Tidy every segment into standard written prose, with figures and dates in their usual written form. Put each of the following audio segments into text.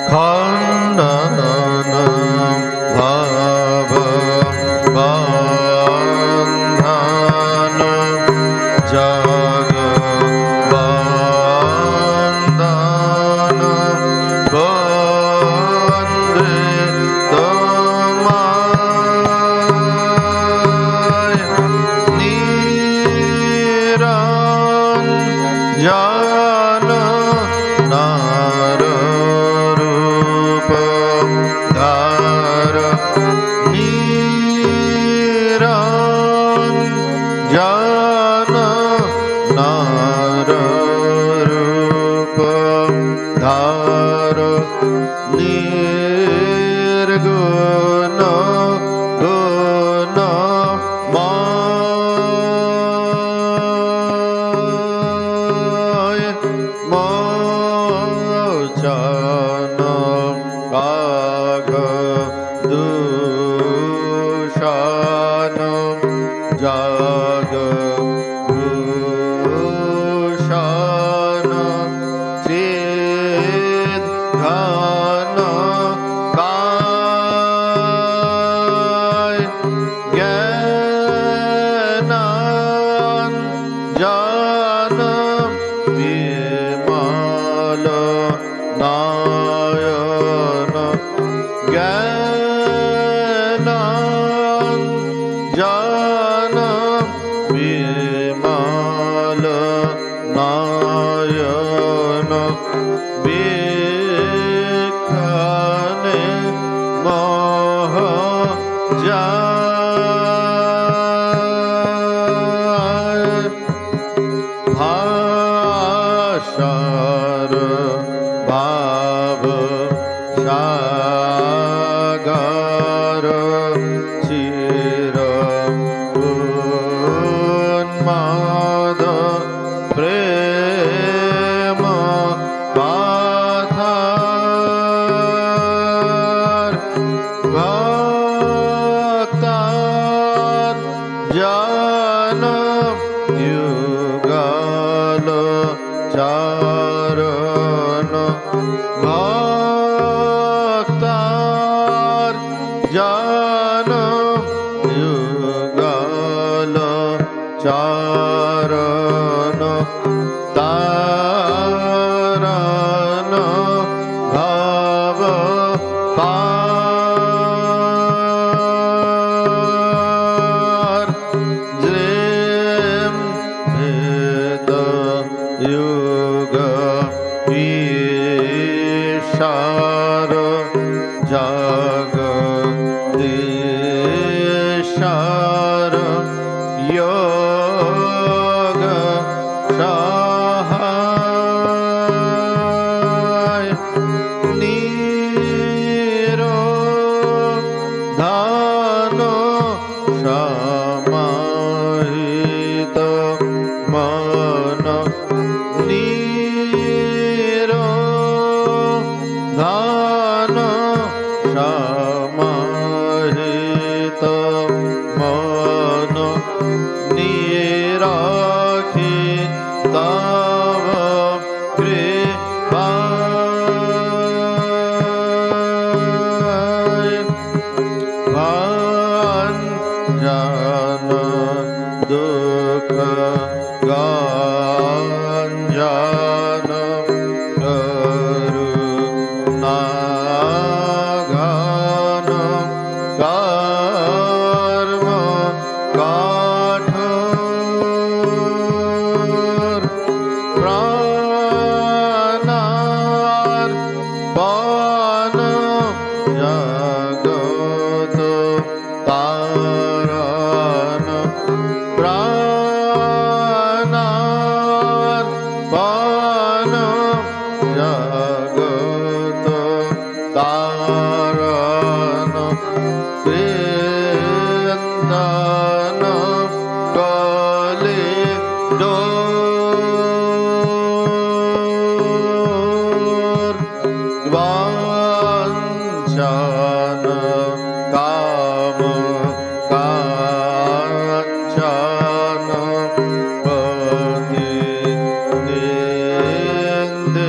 খণ্ডন ভব বন্ধন জগ বন্দন বন্দে তোমায় নিরঞ্জন নার রূপ ধার নিরঞ্জন নার রূপ ধার নির্গুণ গুণময় মোচন কাঘ দূষণ জগ ভূষণ চিদ ঘন কায় জ্ঞানাঞ্জন বিমল নয়ন জ্ঞানাঞ্জন বিমল নয়ন বিখানে মোহ যায় ভাষার ভাব সাগর চির উন্মাদ প্রেম পাথার ভক্তার জন যুগল চরণ ভক্তার জন যুগল চরণ তারণ ভব পার দ্রেম ভেদ যুগ ঈশার জগদীশার যোগ সহায় নিরোধান সমাহিত মন নিরোধান সমাহিত মন নিরাখি তব কৃপায় ভঞ্জন দুঃখ গঞ্জন করুণাঘন কর্ম কঠোর প্রাণার পন জগত তারণ প্রাণার পন জগত তারণ কীর্তন কলে ডোর বাঞ্ছন কাম কাঞ্চন পতি নিন্দিত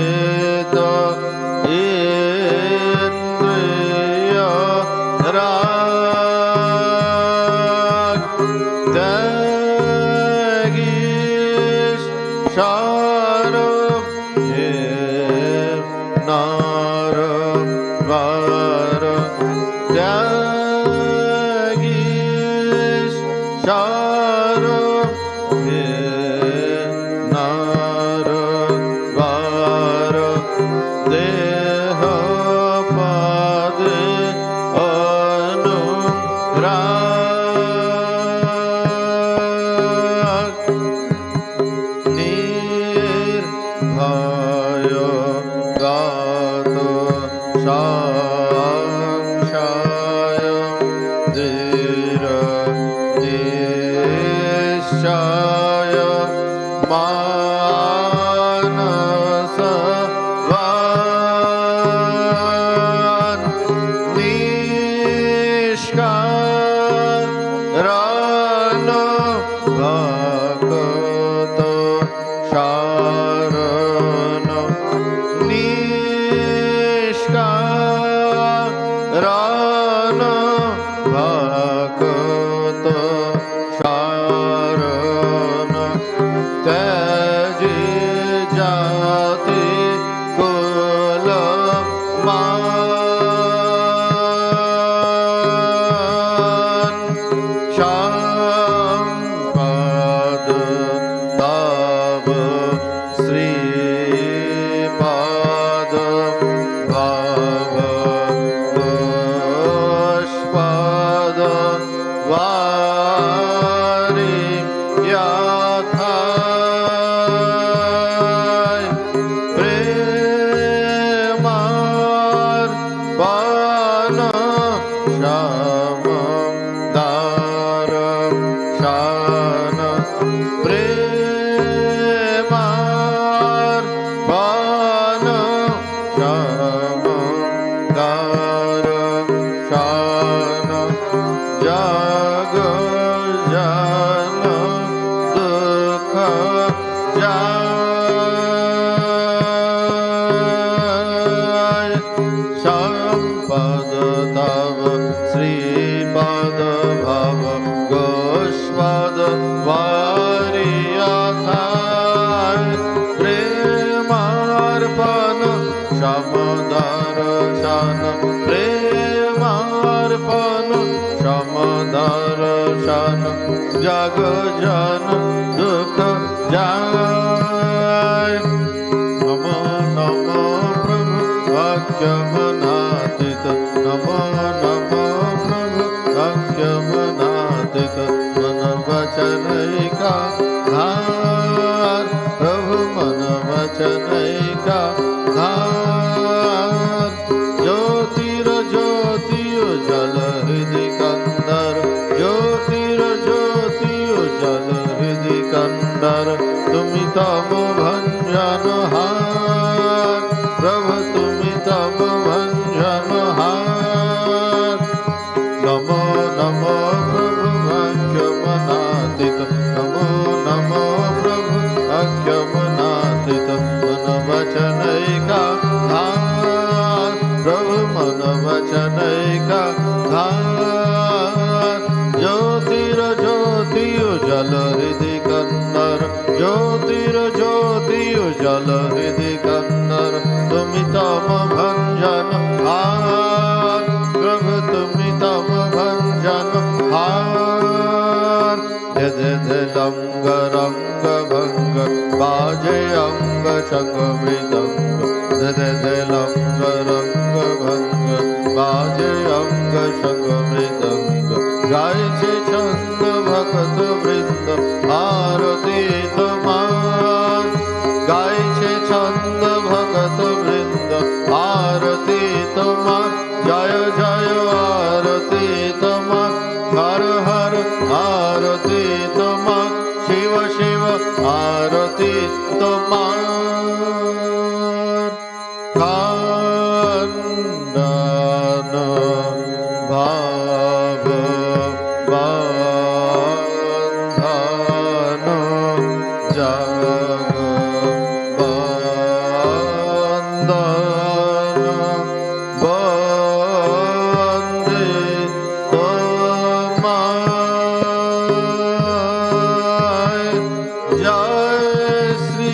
जय श्री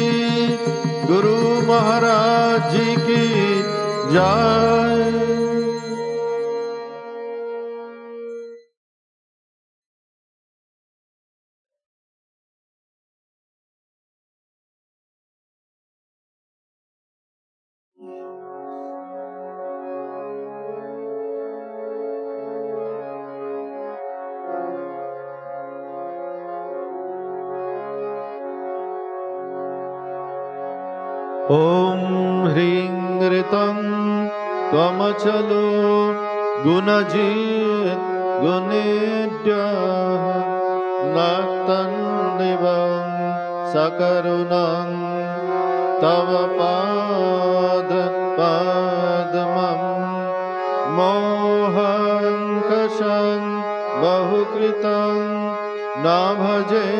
गुरु महाराज जी की जय। ॐ ह्रीं ऋतं त्वमचलो गुणजित् गुणेभ्यः नक्तं दिवं सकरुणं तव पादपद्मं मोहङ्कषं बहुकृतं न भजे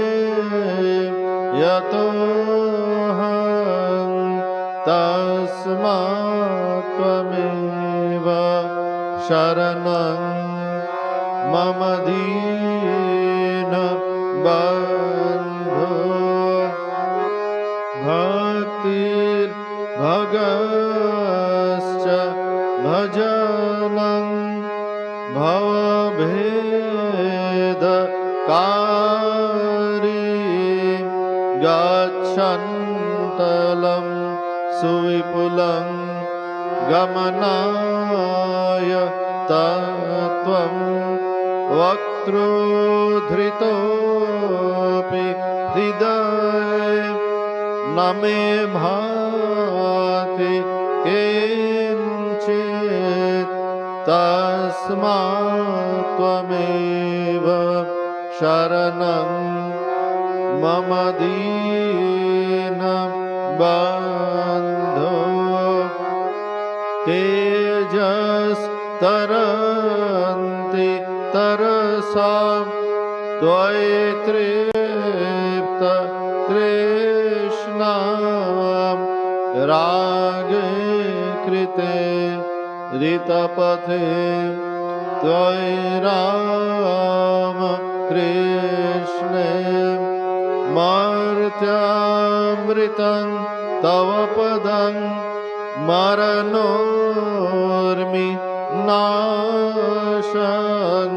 यतोऽहं तस्मात् त्वमेव शरणं मम दीनबन्धो भक्तिर्भगश्च भजनं भवभेदकारी गच्छन्तलं सुविपुलं गमनाय तत्त्वं वक्तृधृतोऽपि हृदये न मे भाति किञ्चित् तस्मात् त्वमेव शरणं मम दीनबन्धो तेजस्तरन्ति तरसा त्वयि तृप्त तृष्णा रागे कृते ऋतपथे त्वयि राम कृष्णे मर्त्यामृतं तव पदं मरणोर्मि नाशं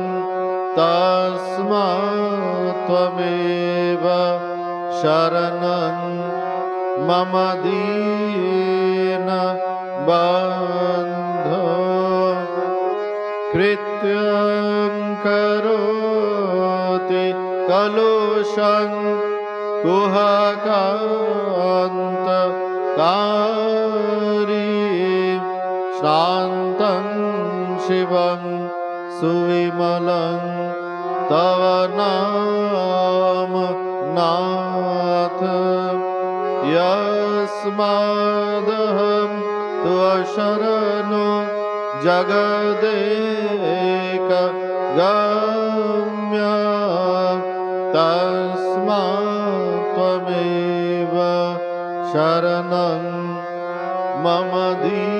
तस्मात् त्वमेव शरणं मम दीनबन्धो कृत्यं करोति कलुषं कुहकान्तकारी शान्तं शिवं सुविमलं तव नाम नाथ यस्मादहं त्वशरणो जगदेकगम्य तस्मात् त्वमेव शरणं मम दीनबन्धो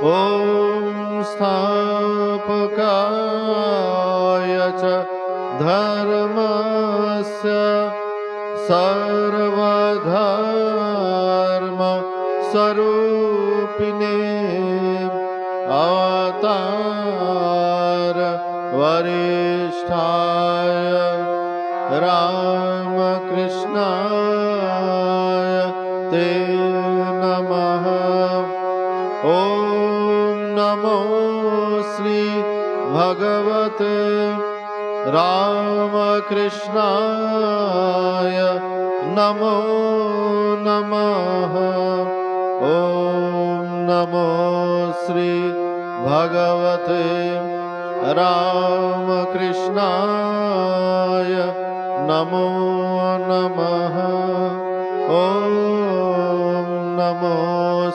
ॐ स्थापकाय च धर्मस्य सर्वधर्मस्वरूपिणे अवतार वरिष्ठाय रामकृष्णाय ते नमः। ॐ नमो श्री भगवते रामकृष्णाय नमो नमः। ॐ नमो श्री भगवते रामकृष्णाय नमो नमः। ॐ नमो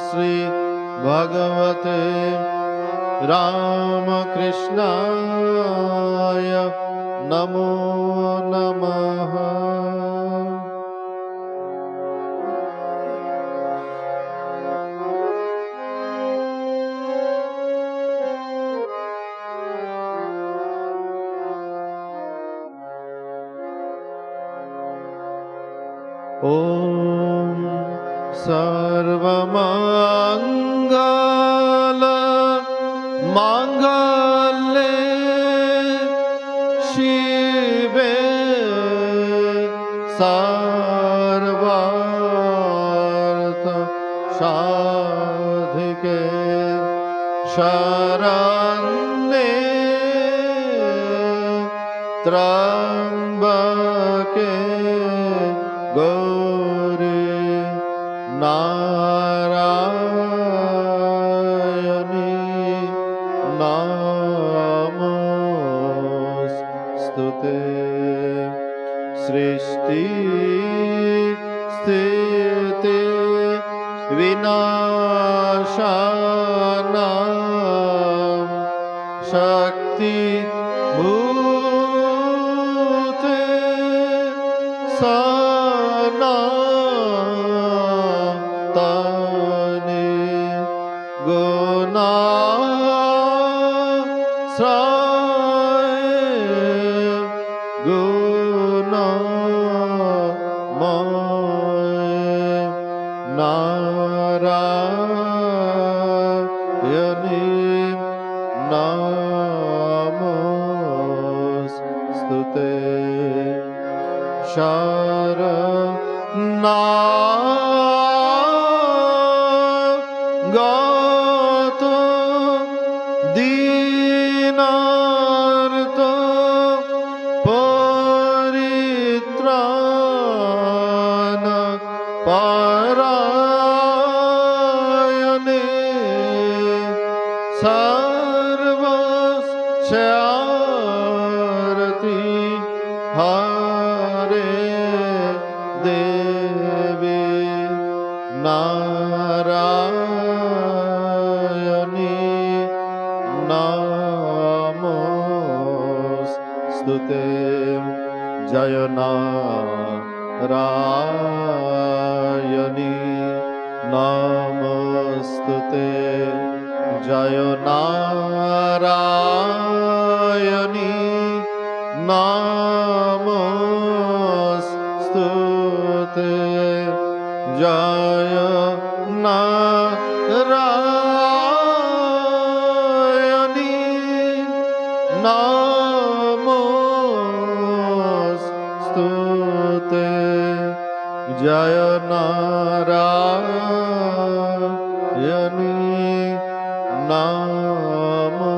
श्री भगवते रामकृष्णाय नमो नमः। ॐ सर्वमङ्गल माङ्गल्ये शिवे सर्वार्थ साधिके शरण्ये त्र्यम्बके गौरी नारायणी नमोस्तुते। सृष्टि स्थिति विनाशानां शक्ति भूते सनातने गुणाश्रय गुणमय नारायणी नमोस्तुते। शरणागत दीनार्त परित्राण परायणे सर्वस्यारति हरे देवी नारायणी नमोस्तुते। जय नारायणी नमोस्तुते। जय नारायणी नमोस्तुते। जय नारायणी नमोस्तुते। जय नारायणी नमोस्तुते।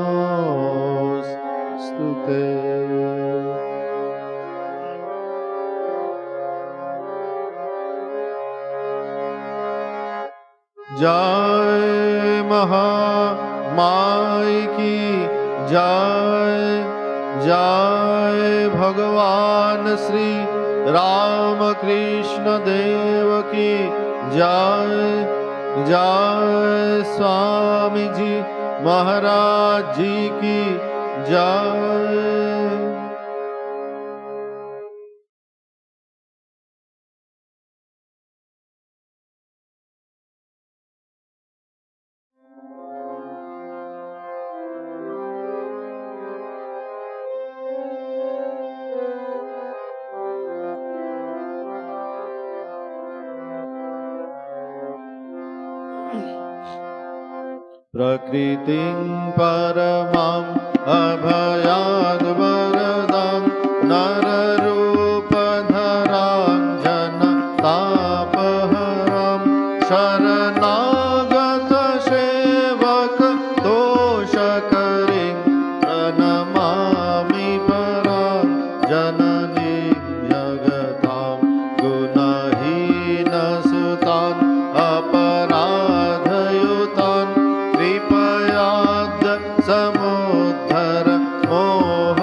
जय महामाई की जय। जय भगवान श्री रामकृष्ण देव की जय। जय स्वामी जी महाराज जी की जय। प्रकृतिं परमां अभयाद् वरदां नररूपधरां जनतापहरां शरणागत सेवक तोषकरीं प्रणमामि परां जननीं जगतां गुणहीनसुतान् अपराधयुतान् कृपयाद् समुद्धर मोह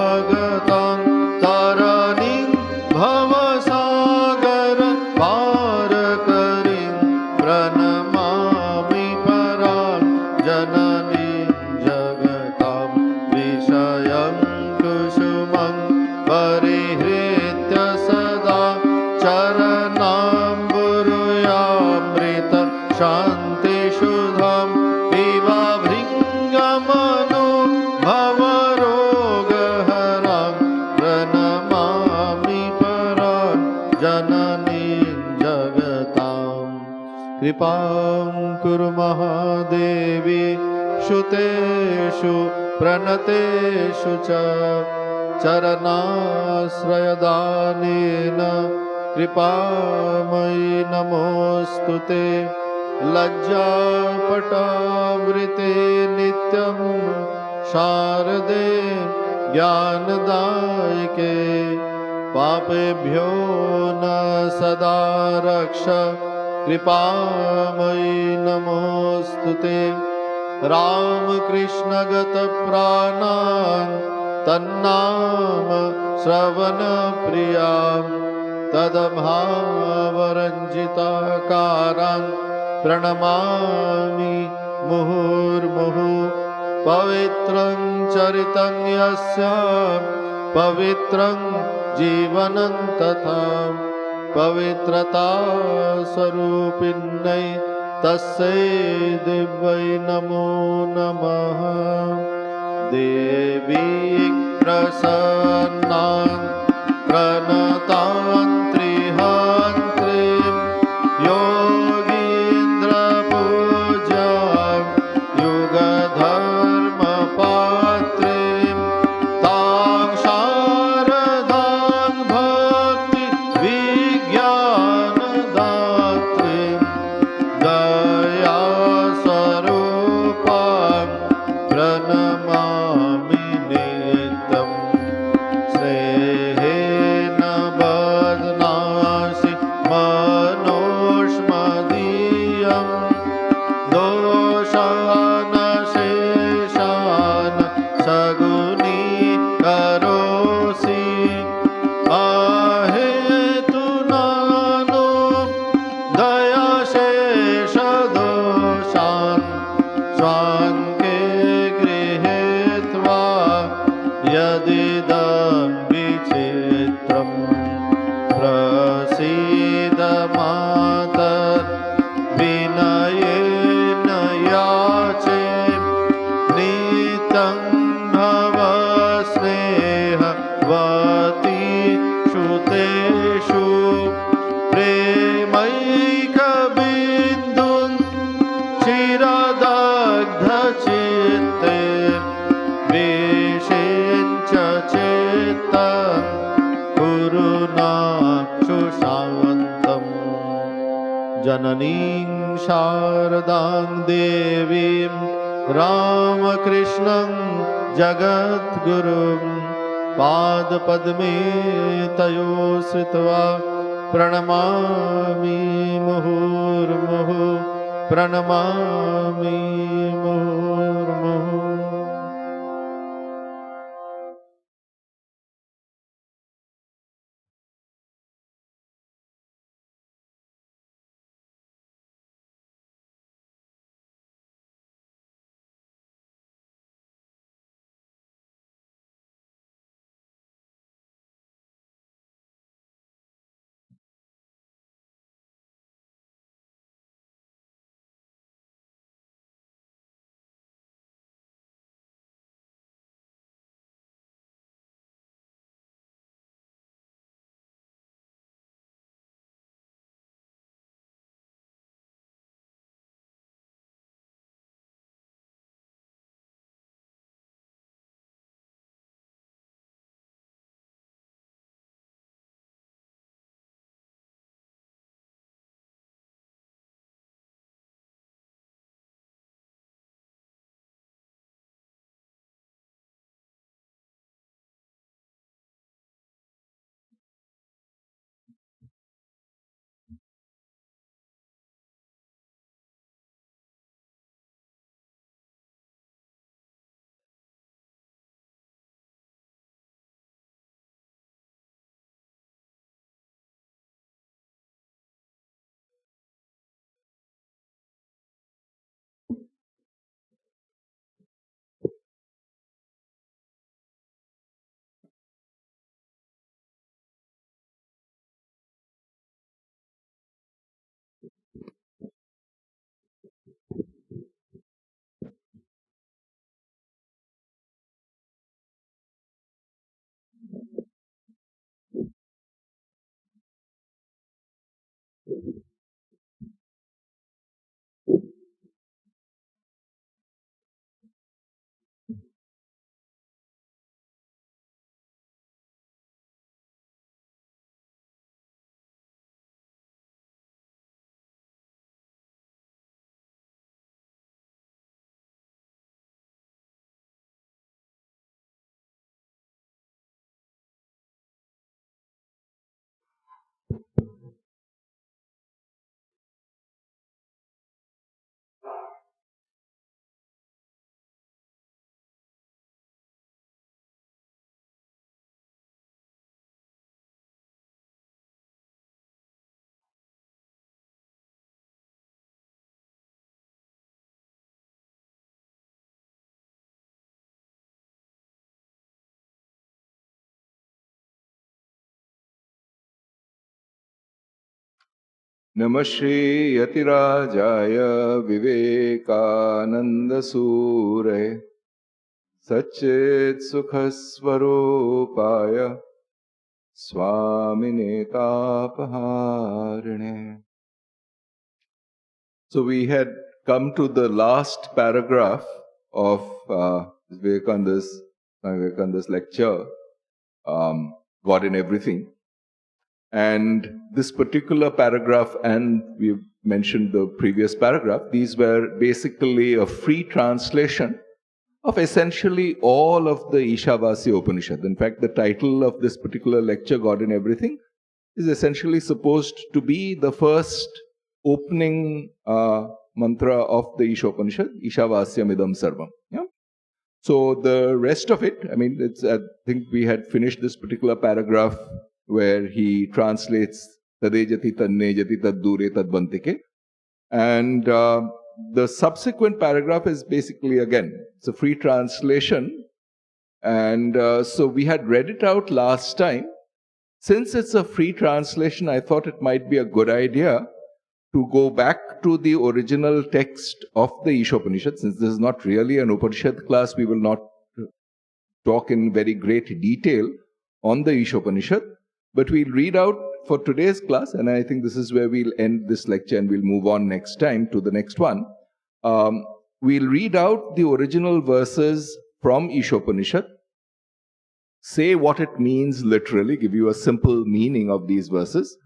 कृपां कुरु महादेवी शुतेषु प्रणतेषु च चरणाश्रयदानेन कृपामयि नमोऽस्तु ते लज्जापटावृते नित्यं शारदे ज्ञानदायिके पापेभ्यो न सदा रक्ष कृपामयि नमोऽस्तु ते रामकृष्णगतप्राणान् तन्नाम श्रवणप्रियां तद्भावरञ्जिताकारान् प्रणमामि मुहुर्मुहुः पवित्रं चरितं यस्यां पवित्रं जीवनं तथा पवित्रता स्वरूपिण्यै तस्यै दिव्यै नमो नमः देवी प्रसन्नां प्रणतां त्रिहन्त्रीं योगीन्द्रपूजां युगधर्मपात्रीं तां शारदां भक्तिविज्ञानदात्रीं दयास्वरूपां प्रणमामि नित्यं स्नेहेन बध्नासि मनोष्मदीयं दोषानशेषान् सगुणीकरोषि अहेतुनानो दयाशेषदोषान् स्वाङ्के गृहीत्वा यदिदं विचित्रं प्रसीद मातर् विनयेन याचे नित्यं भव स्नेहवती श्रुतेषु प्रेमैकबिन्दुं चिरदग्धचित्ते विषेञ्च चित्तं कुरु नाक्षुषान्तम् जननीं शारदां देवीं रामकृष्णं जगद्गुरुं पादपद्मे तयो श्रित्वा प्रणमामि मुहुर्मुहुः प्रणमामि मुहुर्मुहुः। Namah Shri Yatirajaya Vivekananda Sure Satchit Sukhaswarupaya Swamine Tapaharine. So we had come to the last paragraph of Vivekananda's lecture, God in Everything. And this particular paragraph, and we've mentioned the previous paragraph, these were basically a free translation of essentially all of the Ishavasya Upanishad. In fact, the title of this particular lecture, God in Everything, is essentially supposed to be the first opening mantra of the Ishopanishad, Ishavasyam Idam Sarvam. Yeah? So the rest of it, I mean, I think we had finished this particular paragraph where he translates Tadejati Tannejati Taddure Tadbantike. And the subsequent paragraph is basically, again, it's a free translation. And so we had read it out last time. Since it's a free translation, I thought it might be a good idea to go back to the original text of the Ishopanishad. Since this is not really an Upanishad class, we will not talk in very great detail on the Ishopanishad. But we'll read out for today's class, and I think this is where we'll end this lecture and we'll move on next time to the next one. We'll read out the original verses from Ishopanishad, say what it means literally, give you a simple meaning of these verses,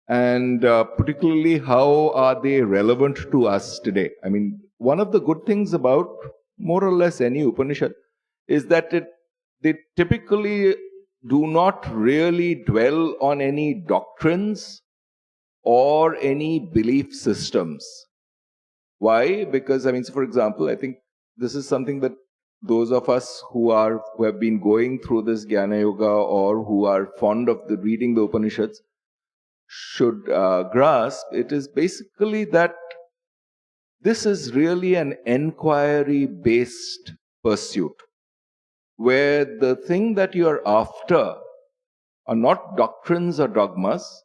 and particularly how are they relevant to us today. I mean, one of the good things about more or less any Upanishad is that they typically do not really dwell on any doctrines or any belief systems. Why? Because, I mean, so for example, I think this is something that those of us who have been going through this Jnana Yoga or who are fond of reading the Upanishads should grasp. It is basically that this is really an enquiry-based pursuit, where the thing that you are after are not doctrines or dogmas,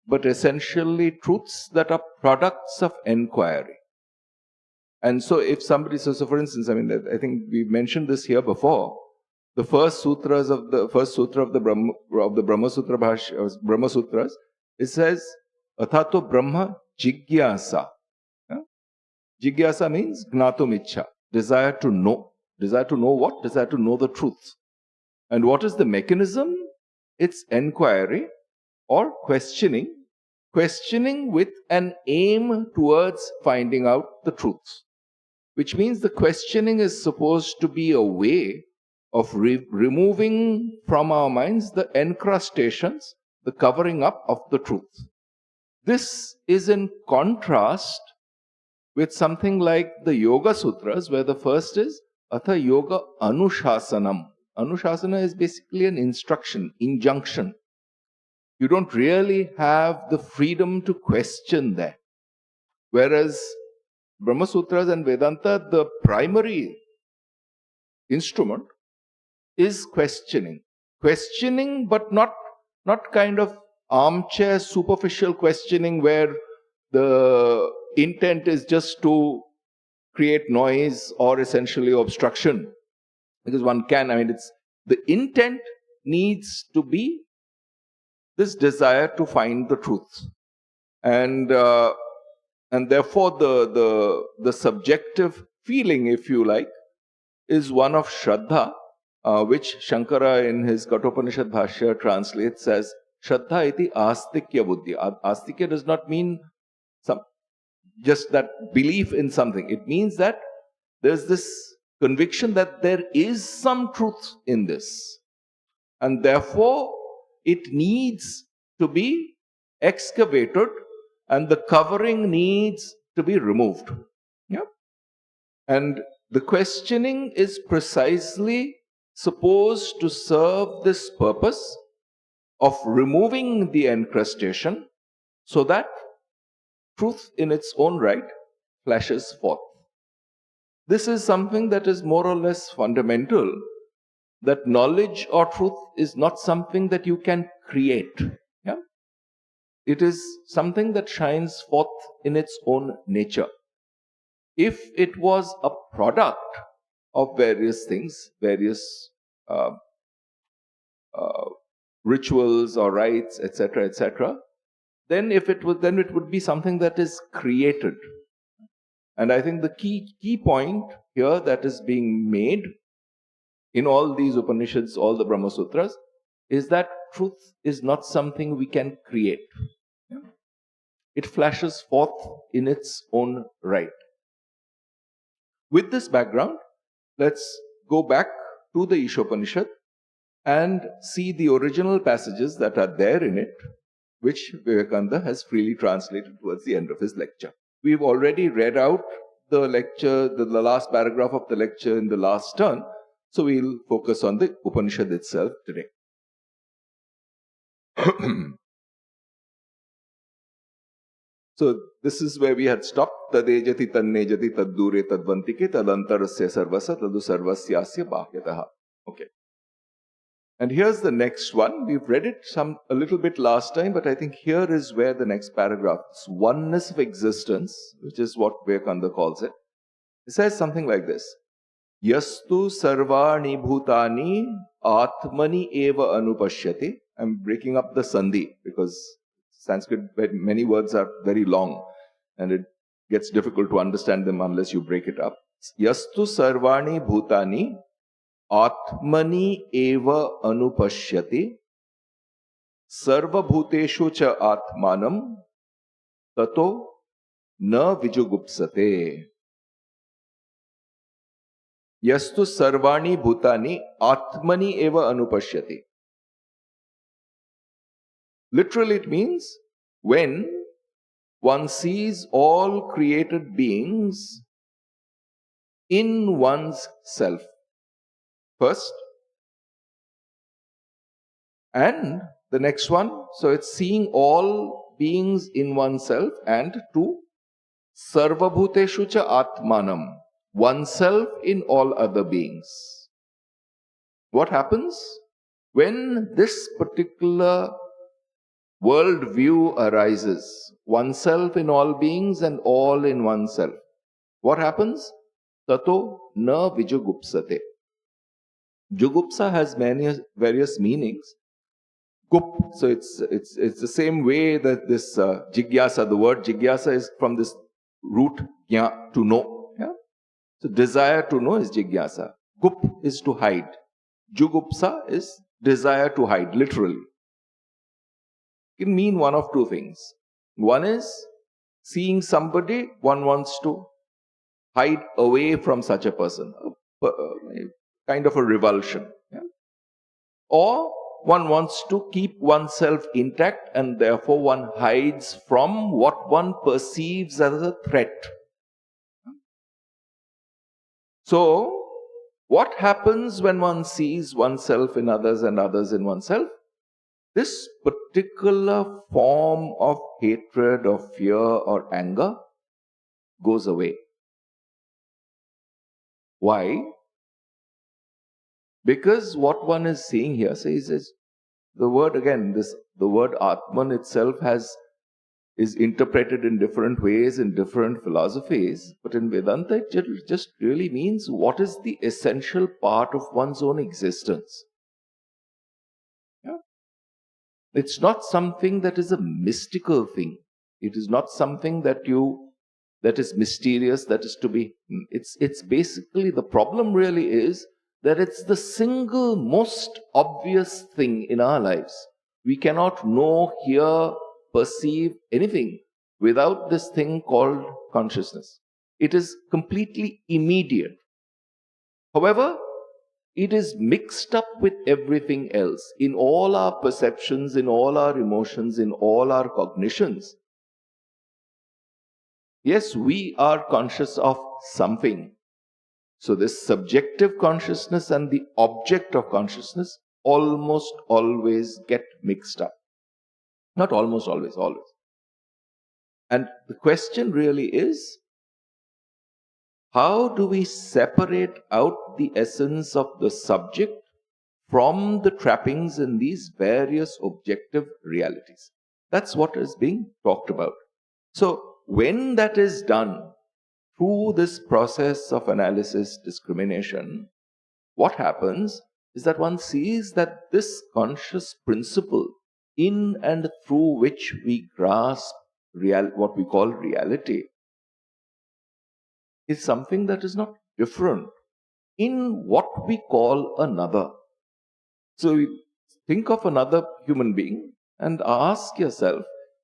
but essentially truths that are products of enquiry. And so if somebody, so for instance, I mean, I think we mentioned this here before, the first sutra of the Brahma Sutra Brahma Sutras, it says, Athato Brahma Jigyasa. Yeah? Jigyasa means Gnatum Ichha, desire to know. Desire to know what? Desire to know the truth. And what is the mechanism? It's enquiry or questioning. Questioning with an aim towards finding out the truth. Which means the questioning is supposed to be a way of removing from our minds the encrustations, the covering up of the truth. This is in contrast with something like the Yoga Sutras, where the first is Atha Yoga Anushasanam. Anushasana is basically an instruction, injunction. You don't really have the freedom to question there. Whereas Brahma Sutras and Vedanta, the primary instrument is questioning. Questioning, but not kind of armchair superficial questioning where the intent is just to create noise or essentially obstruction. Because one can, I mean, the intent needs to be this desire to find the truth. And therefore the subjective feeling, if you like, is one of Shraddha, which Shankara in his Kathopanishad Bhashya translates as Shraddha iti astikya buddhi. Astikya does not mean just that belief in something. It means that there's this conviction that there is some truth in this. And therefore, it needs to be excavated and the covering needs to be removed. Yeah? And the questioning is precisely supposed to serve this purpose of removing the encrustation so that truth in its own right flashes forth. This is something that is more or less fundamental, that knowledge or truth is not something that you can create. Yeah? It is something that shines forth in its own nature. If it was a product of various things, various uh, uh, rituals or rites, etc., then it would be something that is created. And I think the key point here that is being made in all these Upanishads, all the Brahma Sutras, is that truth is not something we can create. It flashes forth in its own right. With this background, let's go back to the Ishopanishad and see the original passages that are there in it, which Vivekananda has freely translated towards the end of his lecture. We've already read out the lecture, the last paragraph of the lecture in the last turn, so we'll focus on the Upanishad itself today. So this is where we had stopped. Tadejati tannejati taddure tadvantike tadantarasya sarvasa tadu sarvasyasya bhahyataha. Okay. And here's the next one. We've read it a little bit last time, but I think here is where the next paragraph, this oneness of existence, which is what Vivekananda calls it. It says something like this. Yastu sarvani bhutani atmani eva anupashyati. I'm breaking up the sandhi because Sanskrit, many words are very long and it gets difficult to understand them unless you break it up. Yastu sarvani bhutani atmani eva anupashyati sarva bhuteshu cha atmanam tato na vijugupsate. Yastu sarvani bhutani atmani eva anupashyati. Literally it means when one sees all created beings in one's self first, and the next one, so it's seeing all beings in oneself, and two, sarva bhuteshu cha atmanam, oneself in all other beings. What happens when this particular world view arises? Oneself in all beings and all in oneself. What happens? Tato na vijugupsate. Jugupsa has many various meanings. Gup, so it's the same way that this jigyasa, the word jigyasa is from this root gya, to know. Yeah? So desire to know is jigyasa. Gup is to hide. Jugupsa is desire to hide, literally. It can mean one of two things. One is seeing somebody, one wants to hide away from such a person, a kind of a revulsion. Yeah? Or one wants to keep oneself intact and therefore one hides from what one perceives as a threat. So, what happens when one sees oneself in others and others in oneself? This particular form of hatred or fear or anger goes away. Why? Because what one is seeing here says the word again, the word Atman itself is interpreted in different ways in different philosophies, but in Vedanta it just really means what is the essential part of one's own existence. Yeah? It's not something that is a mystical thing. It is not something that is mysterious, that is to be. It's basically, the problem really is that it's the single most obvious thing in our lives. We cannot know, hear, perceive anything without this thing called consciousness. It is completely immediate. However, it is mixed up with everything else. In all our perceptions, in all our emotions, in all our cognitions. Yes, we are conscious of something. So this subjective consciousness and the object of consciousness almost always get mixed up. Not almost always, always. And the question really is, how do we separate out the essence of the subject from the trappings in these various objective realities? That's what is being talked about. So when that is done through this process of analysis, discrimination, what happens is that one sees that this conscious principle in and through which we grasp what we call reality is something that is not different in what we call another. So you think of another human being and ask yourself,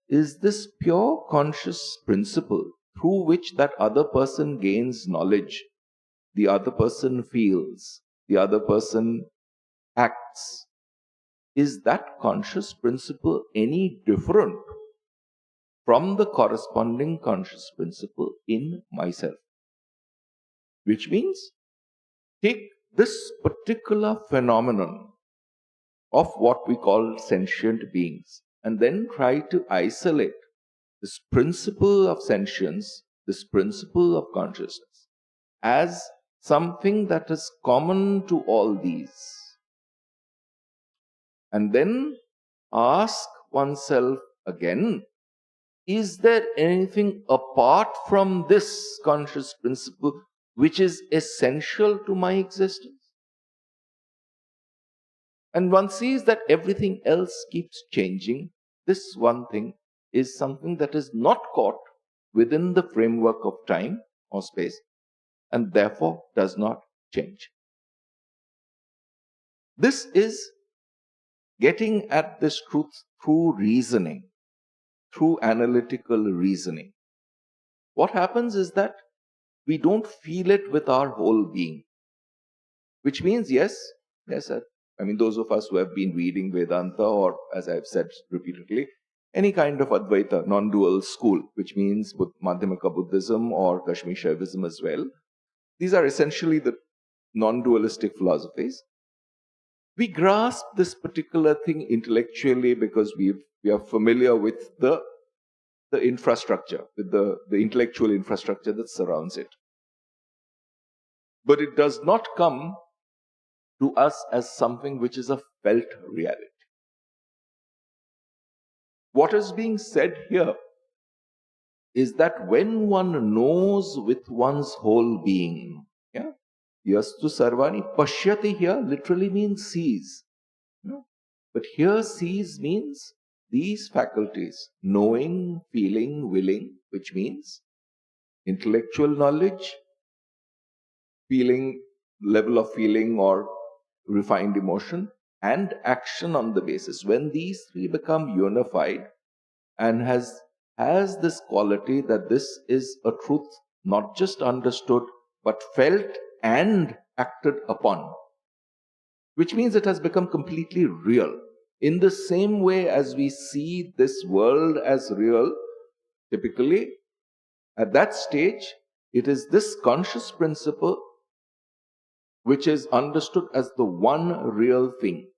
is this pure conscious principle through which that other person gains knowledge, the other person feels, the other person acts, is that conscious principle any different from the corresponding conscious principle in myself? Which means, take this particular phenomenon of what we call sentient beings and then try to isolate this principle of sentience, this principle of consciousness, as something that is common to all these. And then ask oneself again, is there anything apart from this conscious principle which is essential to my existence? And one sees that everything else keeps changing. This one thing is something that is not caught within the framework of time or space and therefore does not change. This is getting at this truth through reasoning, through analytical reasoning. What happens is that we don't feel it with our whole being, which means, yes, I mean, those of us who have been reading Vedanta, or as I've said repeatedly, any kind of Advaita, non-dual school, which means Madhyamaka Buddhism or Kashmir Shaivism as well, these are essentially the non-dualistic philosophies. We grasp this particular thing intellectually because we are familiar with the infrastructure, with the intellectual infrastructure that surrounds it. But it does not come to us as something which is a felt reality. What is being said here is that when one knows with one's whole being, yastu sarvani pashyati here literally means sees. But here sees means these faculties, knowing, feeling, willing, which means intellectual knowledge, feeling, level of feeling or refined emotion, and action on the basis. When these three become unified and has this quality that this is a truth not just understood but felt and acted upon, which means it has become completely real. In the same way as we see this world as real, typically at that stage, it is this conscious principle which is understood as the one real thing.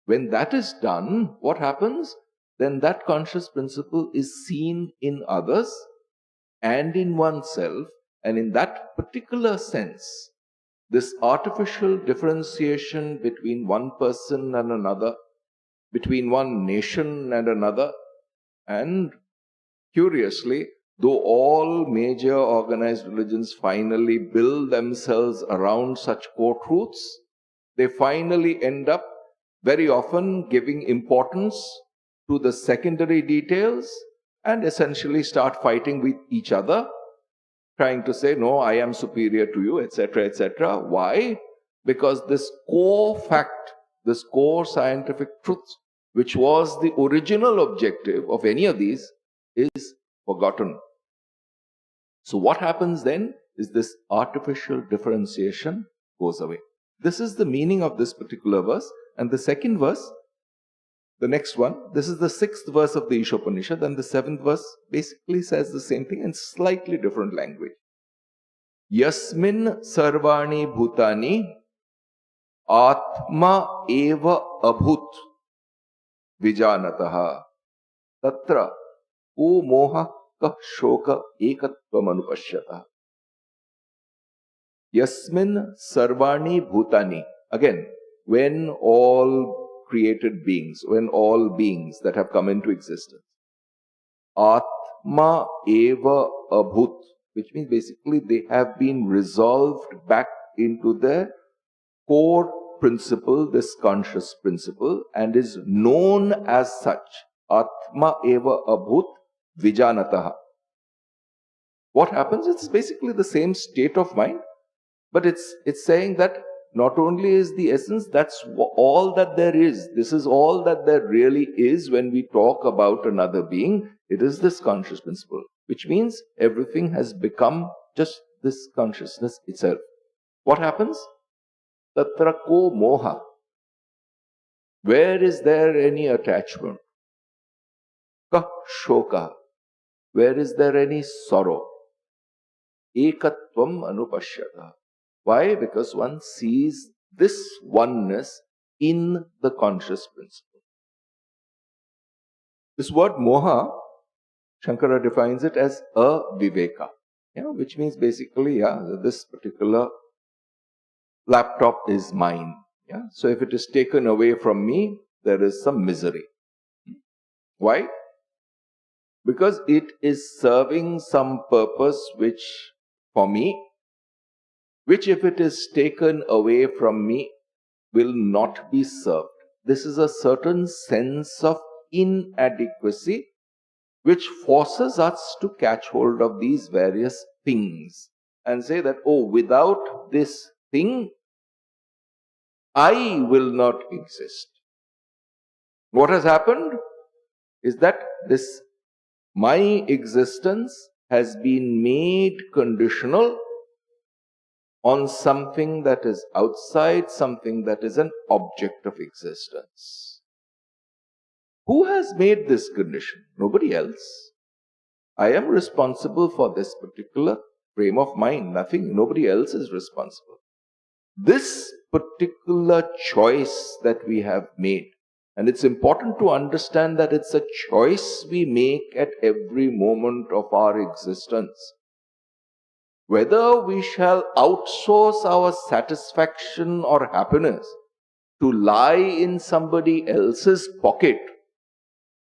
When that is done, what happens? Then that conscious principle is seen in others and in oneself, and in that particular sense, this artificial differentiation between one person and another, between one nation and another, and curiously, though all major organized religions finally build themselves around such core truths, they finally end up very often giving importance to the secondary details and essentially start fighting with each other, trying to say, no, I am superior to you, etc., etc. Why? Because this core fact, this core scientific truth, which was the original objective of any of these, is forgotten. So what happens then is this artificial differentiation goes away. This is the meaning of this particular verse. And the second verse, the next one, this is the 6th verse of the Ishopanishad, and the 7th verse basically says the same thing in slightly different language. Yasmin sarvani bhutani atma eva abhut vijanataha tatra o moha kah shoka ekatvam anupashyata. Yasmin sarvani bhutani. Again, when all created beings, when all beings that have come into existence, Atma eva abhut, which means basically they have been resolved back into their core principle, this conscious principle, and is known as such. Atma eva abhut vijanataha. What happens? It's basically the same state of mind, but it's saying that not only is the essence, that's all that there is. This is all that there really is when we talk about another being. It is this conscious principle, which means everything has become just this consciousness itself. What happens? Tatra ko moha. Where is there any attachment? Ka shoka. Where is there any sorrow? Ekatvam anupashyata. Why? Because one sees this oneness in the conscious principle. This word moha, Shankara defines it as a viveka, which means basically, this particular laptop is mine. So if it is taken away from me, there is some misery. Why? Because it is serving some purpose which, for me, which if it is taken away from me, will not be served. This is a certain sense of inadequacy which forces us to catch hold of these various things and say that, oh, without this thing, I will not exist. What has happened is that this my existence has been made conditional on something that is outside, something that is an object of existence. Who has made this condition? Nobody else. I am responsible for this particular frame of mind. Nobody else is responsible. This particular choice that we have made, and it's important to understand that it's a choice we make at every moment of our existence. Whether we shall outsource our satisfaction or happiness to lie in somebody else's pocket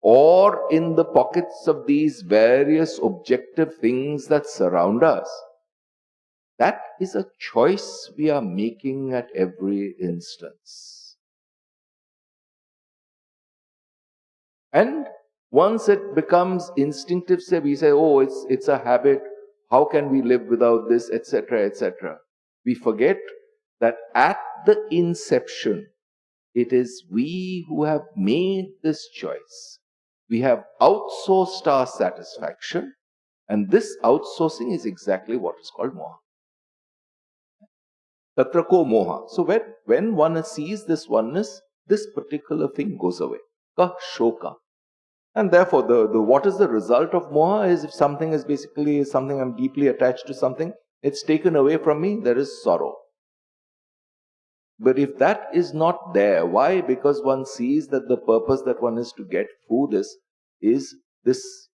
or in the pockets of these various objective things that surround us, that is a choice we are making at every instance. And once it becomes instinctive, we say, oh, it's a habit. How can we live without this, etc., etc. We forget that at the inception, it is we who have made this choice. We have outsourced our satisfaction, and this outsourcing is exactly what is called moha. Tatra ko moha. So when one sees this oneness, this particular thing goes away. Ka shoka. And therefore, what is the result of moha is if something is basically something I'm deeply attached to something, it's taken away from me, there is sorrow. But if that is not there, why? Because one sees that the purpose that one is to get through this is this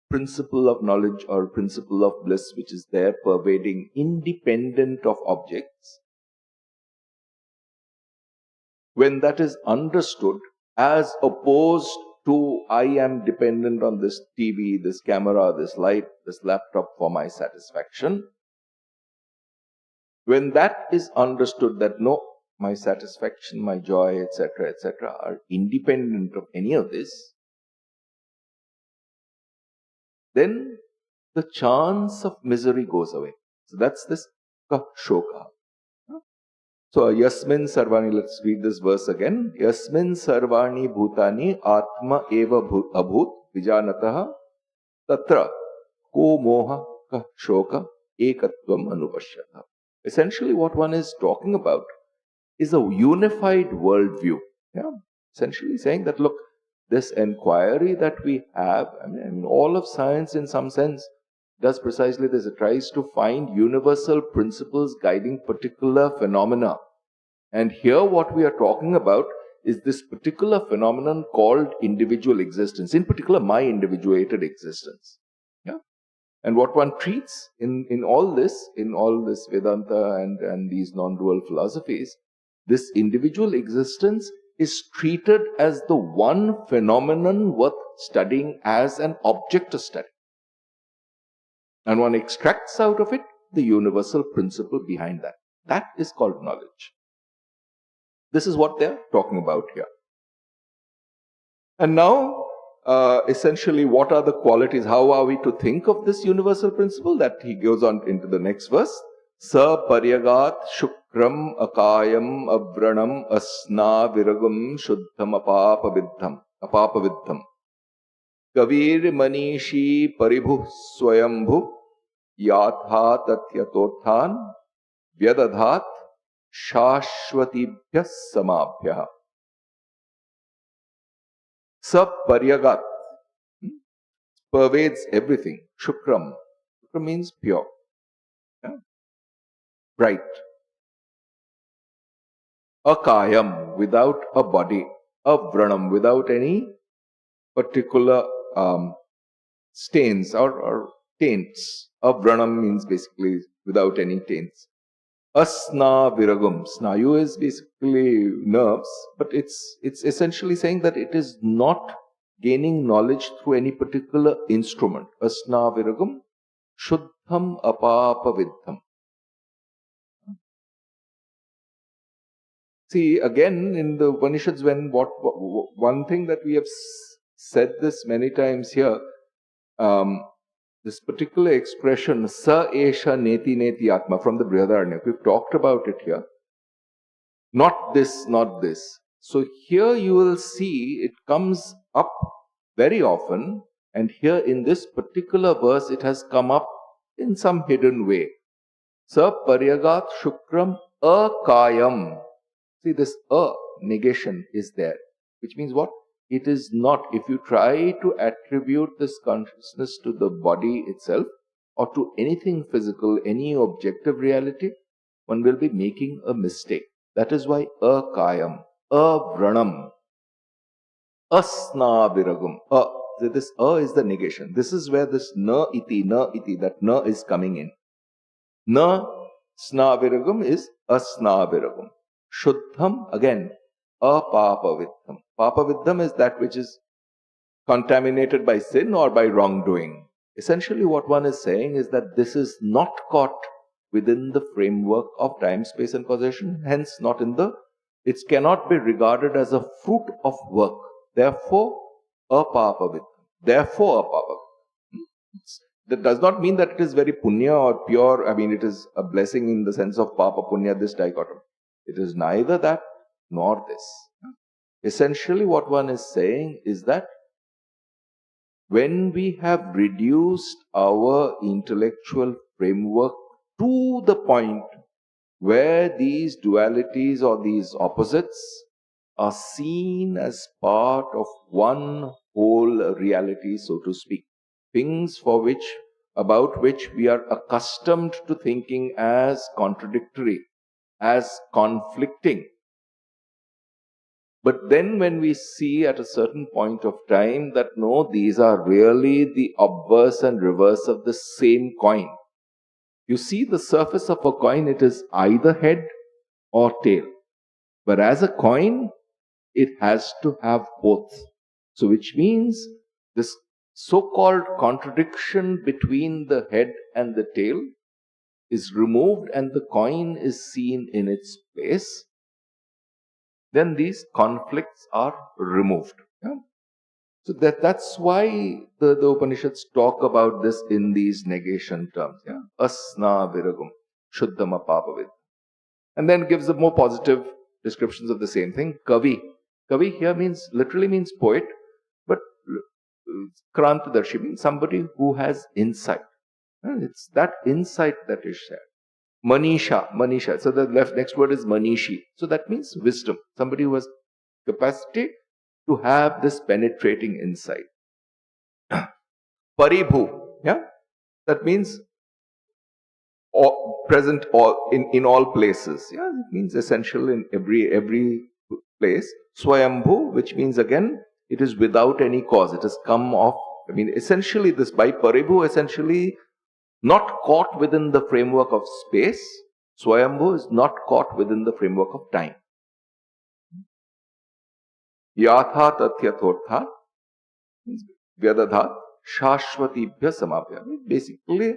principle of knowledge or principle of bliss which is there pervading, independent of objects. When that is understood as opposed to I am dependent on this TV, this camera, this light, this laptop for my satisfaction. When that is understood that no, my satisfaction, my joy, etc., etc. are independent of any of this, then the chance of misery goes away. So that's this shoka. So, Yasmin Sarvani, let's read this verse again. Yasmin Sarvani Bhutani Atma Eva Abhut Vijanataha Tatra Ko Moha Ka Shoka Ekatvam Anupashyata. Essentially, what one is talking about is a unified worldview. Essentially saying that, look, this inquiry that we have, all of science in some sense does precisely this. It tries to find universal principles guiding particular phenomena. And here what we are talking about is this particular phenomenon called individual existence, in particular my individuated existence. And what one treats in all this Vedanta and these non-dual philosophies, this individual existence is treated as the one phenomenon worth studying as an object of study. And one extracts out of it the universal principle behind that. That is called knowledge. This is what they're talking about here. And now, essentially, what are the qualities? How are we to think of this universal principle? That he goes on into the next verse. Sa paryagat shukram akayam avranam asna viragum shuddham apapaviddham. Kavir manishi paribhu swayambhu yatha tatyatothan vyadadhat shashvatibhyas samabhyah. Sa paryagat pervades everything. Shukram. Shukram means pure. Yeah? Bright. Akayam, without a body. Avranam, without any particular stains or taints. Avranam means basically without any taints. Asna viragum. Snayu is basically nerves, but it's essentially saying that it is not gaining knowledge through any particular instrument. Asna viragum shuddham apapaviddham. See, again, in the Upanishads, one thing that we have said this many times here, this particular expression, sa esha neti neti atma, from the Brihadaranyaka, we've talked about it here. Not this, not this. So here you will see it comes up very often, and here in this particular verse it has come up in some hidden way. Sa paryagat shukram akayam. See, this negation is there, which means what? It is not. If you try to attribute this consciousness to the body itself or to anything physical, any objective reality, one will be making a mistake. That is why akayam, avranam, asna viragum. This is the negation. This is where this na iti, that na is coming in. Na sna viragum is asna viragum. Shuddham, again, apapaviddham. Papaviddham is that which is contaminated by sin or by wrongdoing. Essentially what one is saying is that this is not caught within the framework of time, space and causation, hence not in the, it cannot be regarded as a fruit of work. Therefore, apapaviddham. Therefore, apapaviddham. That does not mean that it is very punya or pure. I mean, it is a blessing in the sense of papa, punya, this dichotomy. It is neither that nor this. Essentially what one is saying is that when we have reduced our intellectual framework to the point where these dualities or these opposites are seen as part of one whole reality, so to speak, things about which we are accustomed to thinking as contradictory, as conflicting. But then when we see at a certain point of time that no, these are really the obverse and reverse of the same coin. You see the surface of a coin, it is either head or tail. But as a coin, it has to have both. So which means this so-called contradiction between the head and the tail is removed and the coin is seen in its place. Then these conflicts are removed. Yeah? So that's why the Upanishads talk about this in these negation terms. Yeah? Asna viragum, shuddham apapavid. And then gives the more positive descriptions of the same thing. Kavi. Kavi here literally means poet, but Krantadarshi means somebody who has insight. And it's that insight that is shared. Manisha. So the next word is Manishi. So that means wisdom. Somebody who has capacity to have this penetrating insight. Paribhu. Yeah? That means present in all places. Yeah? It means essential in every place. Swayambhu, which means again, it is without any cause. It has come off. I mean, essentially this by Paribhu, essentially not caught within the framework of space. Swayambhu is not caught within the framework of time. Yatha tatyathortha means vyadadhat shashvatibhya samabhya. Basically,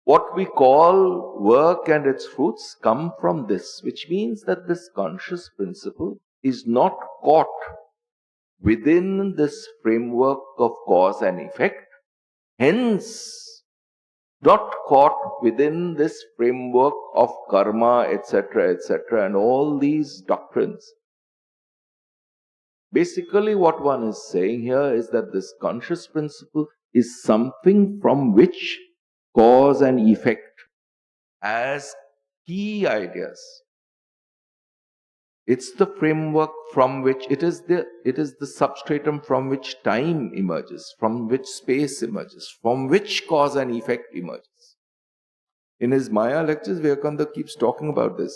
what we call work and its fruits come from this, which means that this conscious principle is not caught within this framework of cause and effect, hence not caught within this framework of karma, etc., and all these doctrines. Basically, what one is saying here is that this conscious principle is something from which cause and effect as key ideas. It's the framework from which it is the substratum from which time emerges, from which space emerges, from which cause and effect emerges. In his Maya lectures, Vivekananda keeps talking about this.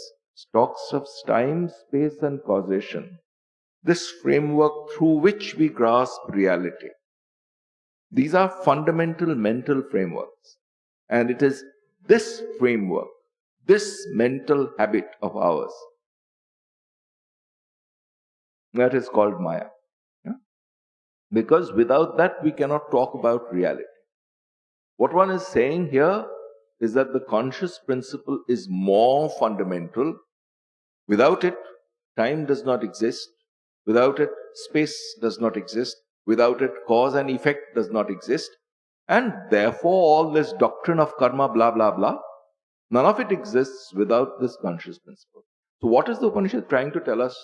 Talks of time, space and causation. This framework through which we grasp reality. These are fundamental mental frameworks. And it is this framework, this mental habit of ours, that is called Maya. Yeah? Because without that, we cannot talk about reality. What one is saying here is that the conscious principle is more fundamental. Without it, time does not exist. Without it, space does not exist. Without it, cause and effect does not exist. And therefore, all this doctrine of karma, blah, blah, blah, none of it exists without this conscious principle. So what is the Upanishad trying to tell us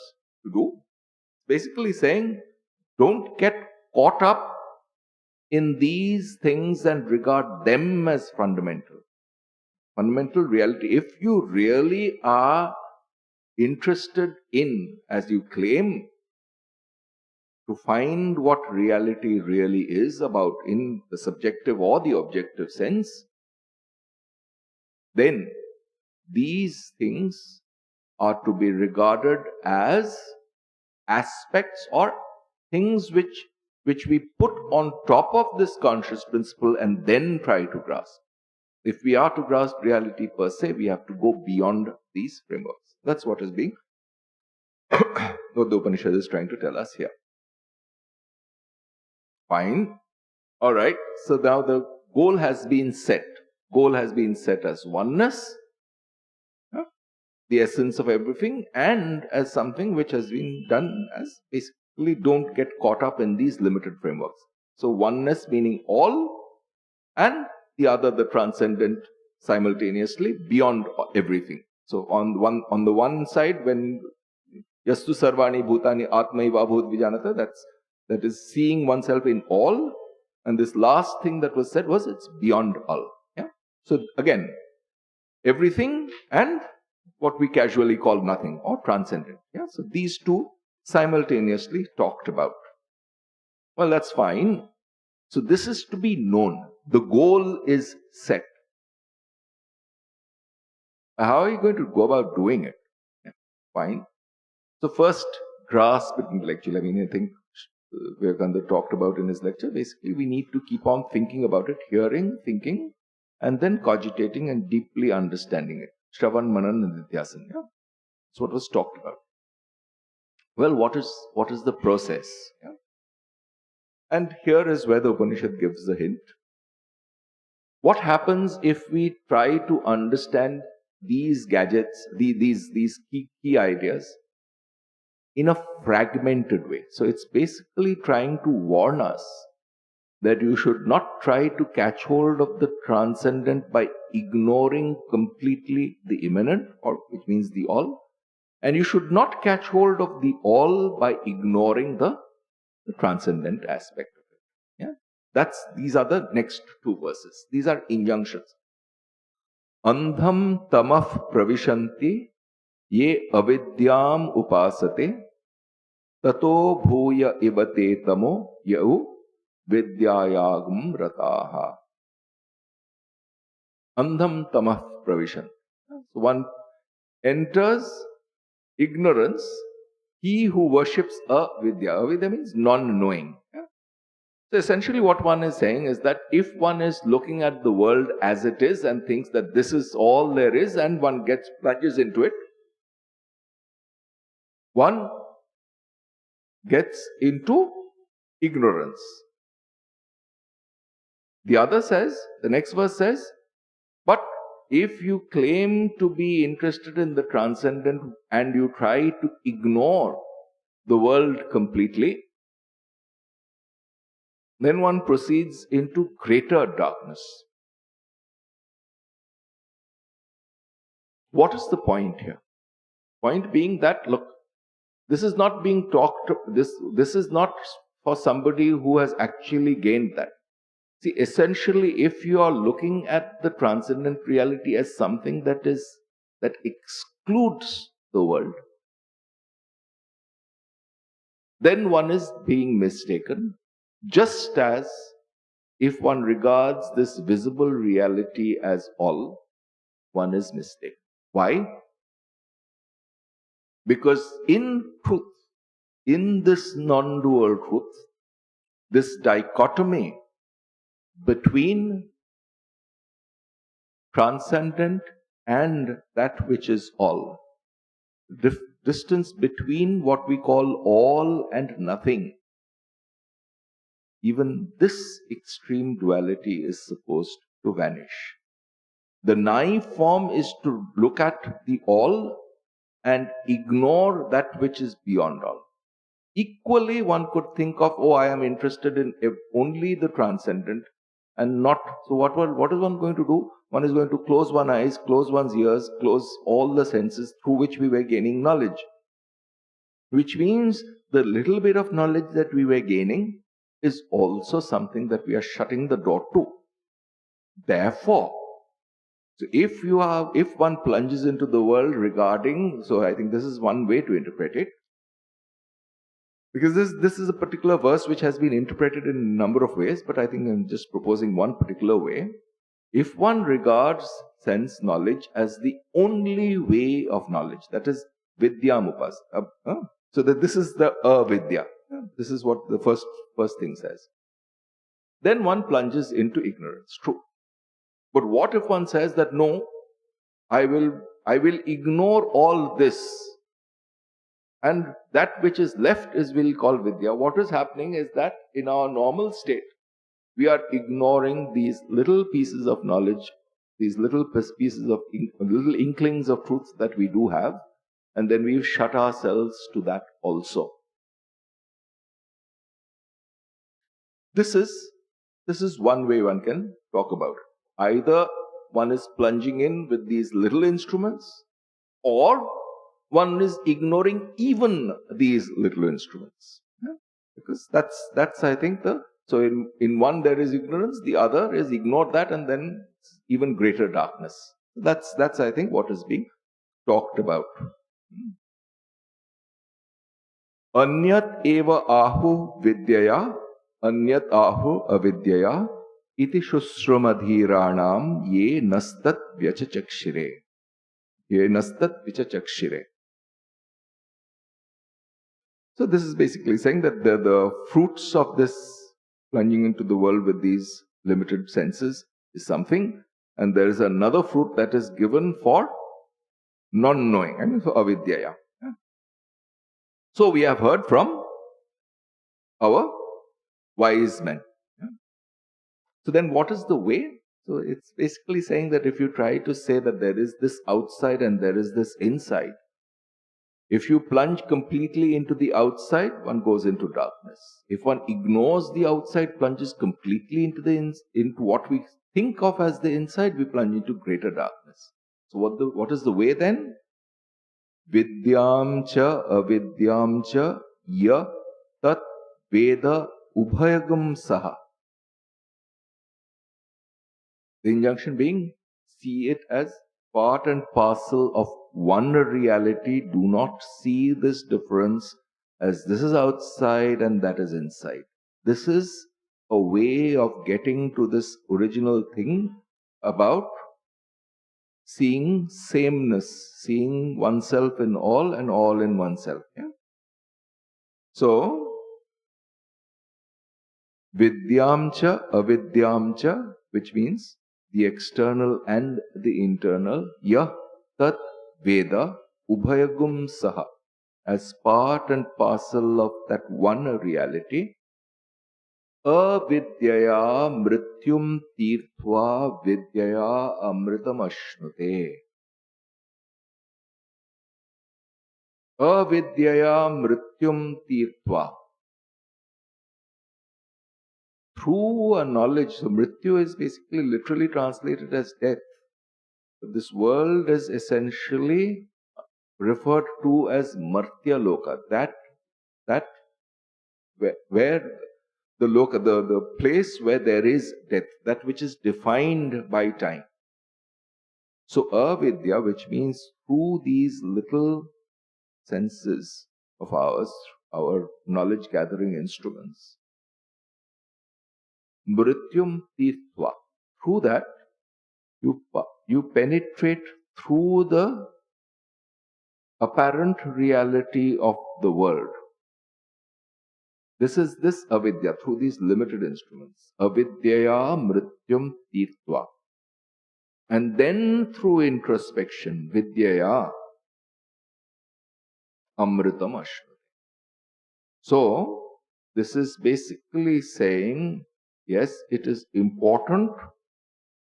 to do? Basically saying, don't get caught up in these things and regard them as fundamental. Fundamental reality. If you really are interested in, as you claim, to find what reality really is about in the subjective or the objective sense, then these things are to be regarded as aspects or things which we put on top of this conscious principle and then try to grasp. If we are to grasp reality per se, we have to go beyond these frameworks. That's what is being, what the Upanishad is trying to tell us here. Fine. Alright, so now the goal has been set. Goal has been set as oneness, the essence of everything, and as something which has been done as basically don't get caught up in these limited frameworks. So oneness meaning all, and the other, the transcendent, simultaneously beyond everything. So on the one side, when yastu sarvani bhutani atmaiva bhut vijanata, that is seeing oneself in all, and this last thing that was said was it's beyond all. Yeah. So again, everything and what we casually call nothing or transcendent. Yeah. So these two simultaneously talked about. Well, that's fine. So this is to be known. The goal is set. How are you going to go about doing it? Yeah, fine. So first, grasp it intellectually. I mean, I think Vivekananda talked about in his lecture. Basically, we need to keep on thinking about it, hearing, thinking, and then cogitating and deeply understanding it. Shravan, Manan, and Nidhyasan. Yeah? That's what was talked about. Well, what is the process? Yeah? And here is where the Upanishad gives the hint. What happens if we try to understand these gadgets, these key ideas in a fragmented way? So it's basically trying to warn us that you should not try to catch hold of the transcendent by ignoring completely the immanent, or which means the all, and you should not catch hold of the all by ignoring the transcendent aspect of it. Yeah, these are the next two verses. These are injunctions. Andham tamah pravishanti ye avidyam upasate tato bhuya ivate tamo yau vidyayagam rataha. Andham tamah pravishan. So one enters ignorance, he who worships avidya. Avidya means non-knowing. Yeah? So essentially what one is saying is that if one is looking at the world as it is and thinks that this is all there is and one plunges into it, one gets into ignorance. The other says, the next verse says, but if you claim to be interested in the transcendent and you try to ignore the world completely, then one proceeds into greater darkness. What is the point here? Point being that, look, this is not being talked, this is not for somebody who has actually gained that. See, essentially, if you are looking at the transcendent reality as something that excludes the world, then one is being mistaken, just as if one regards this visible reality as all, one is mistaken. Why? Because in truth, in this non-dual truth, this dichotomy between transcendent and that which is all, distance between what we call all and nothing, even this extreme duality is supposed to vanish. The naive form is to look at the all and ignore that which is beyond all. Equally, one could think of, oh, I am interested in only the transcendent and not. So, what is one going to do? One is going to close one's eyes, close one's ears, close all the senses through which we were gaining knowledge. Which means the little bit of knowledge that we were gaining is also something that we are shutting the door to. Therefore, so if one plunges into the world regarding, so I think this is one way to interpret it, because this is a particular verse which has been interpreted in a number of ways, but I think I'm just proposing one particular way. If one regards sense knowledge as the only way of knowledge, that is vidyamupas, so that this is the avidya. This is what the first thing says. Then one plunges into ignorance. True. But what if one says that no, I will ignore all this, and that which is left is we'll call vidya. What is happening is that in our normal state, we are ignoring these little pieces of knowledge, these little pieces of little inklings of truth that we do have, and then we've shut ourselves to that also. This is one way one can talk about it. Either one is plunging in with these little instruments, or one is ignoring even these little instruments. Yeah? Because that's I think so in one there is ignorance, the other is ignore that and then even greater darkness. That's I think what is being talked about. Anyat eva ahu vidyaya, anyat ahu avidyaya, iti shushramadhiranam ye nastat vyachachakshire. Ye nastat vyachachakshire. So this is basically saying that the fruits of this plunging into the world with these limited senses is something, and there is another fruit that is given for non-knowing, I mean for avidyaya. Yeah. So we have heard from our wise men. Yeah. So then what is the way? So it's basically saying that if you try to say that there is this outside and there is this inside, if you plunge completely into the outside, one goes into darkness. If one ignores the outside, plunges completely into what we think of as the inside, we plunge into greater darkness. So what is the way then? Vidyam cha avidyam cha ya tat veda ubhayagam saha. The injunction being, see it as part and parcel of one reality. Do not see this difference as this is outside and that is inside. This is a way of getting to this original thing about seeing sameness, seeing oneself in all and all in oneself. Yeah? So, vidyam cha avidyam cha, which means the external and the internal, yah tat veda ubhayagum saha. as part and parcel of that one reality, avidyaya mrityum tirtva vidyaya amritam ashnute. Avidyaya mrityum tirtva. Through a knowledge, so mrityu is basically literally translated as death. But this world is essentially referred to as martya loka, that where the loka, the place where there is death, that which is defined by time. So avidya, which means through these little senses of ours, our knowledge gathering instruments, mrityum tirtva, through that you penetrate through the apparent reality of the world. This is this avidya, through these limited instruments. Avidyaya mrityum tirtva. And then through introspection, vidyaya amritam ashnute. So, this is basically saying, yes, it is important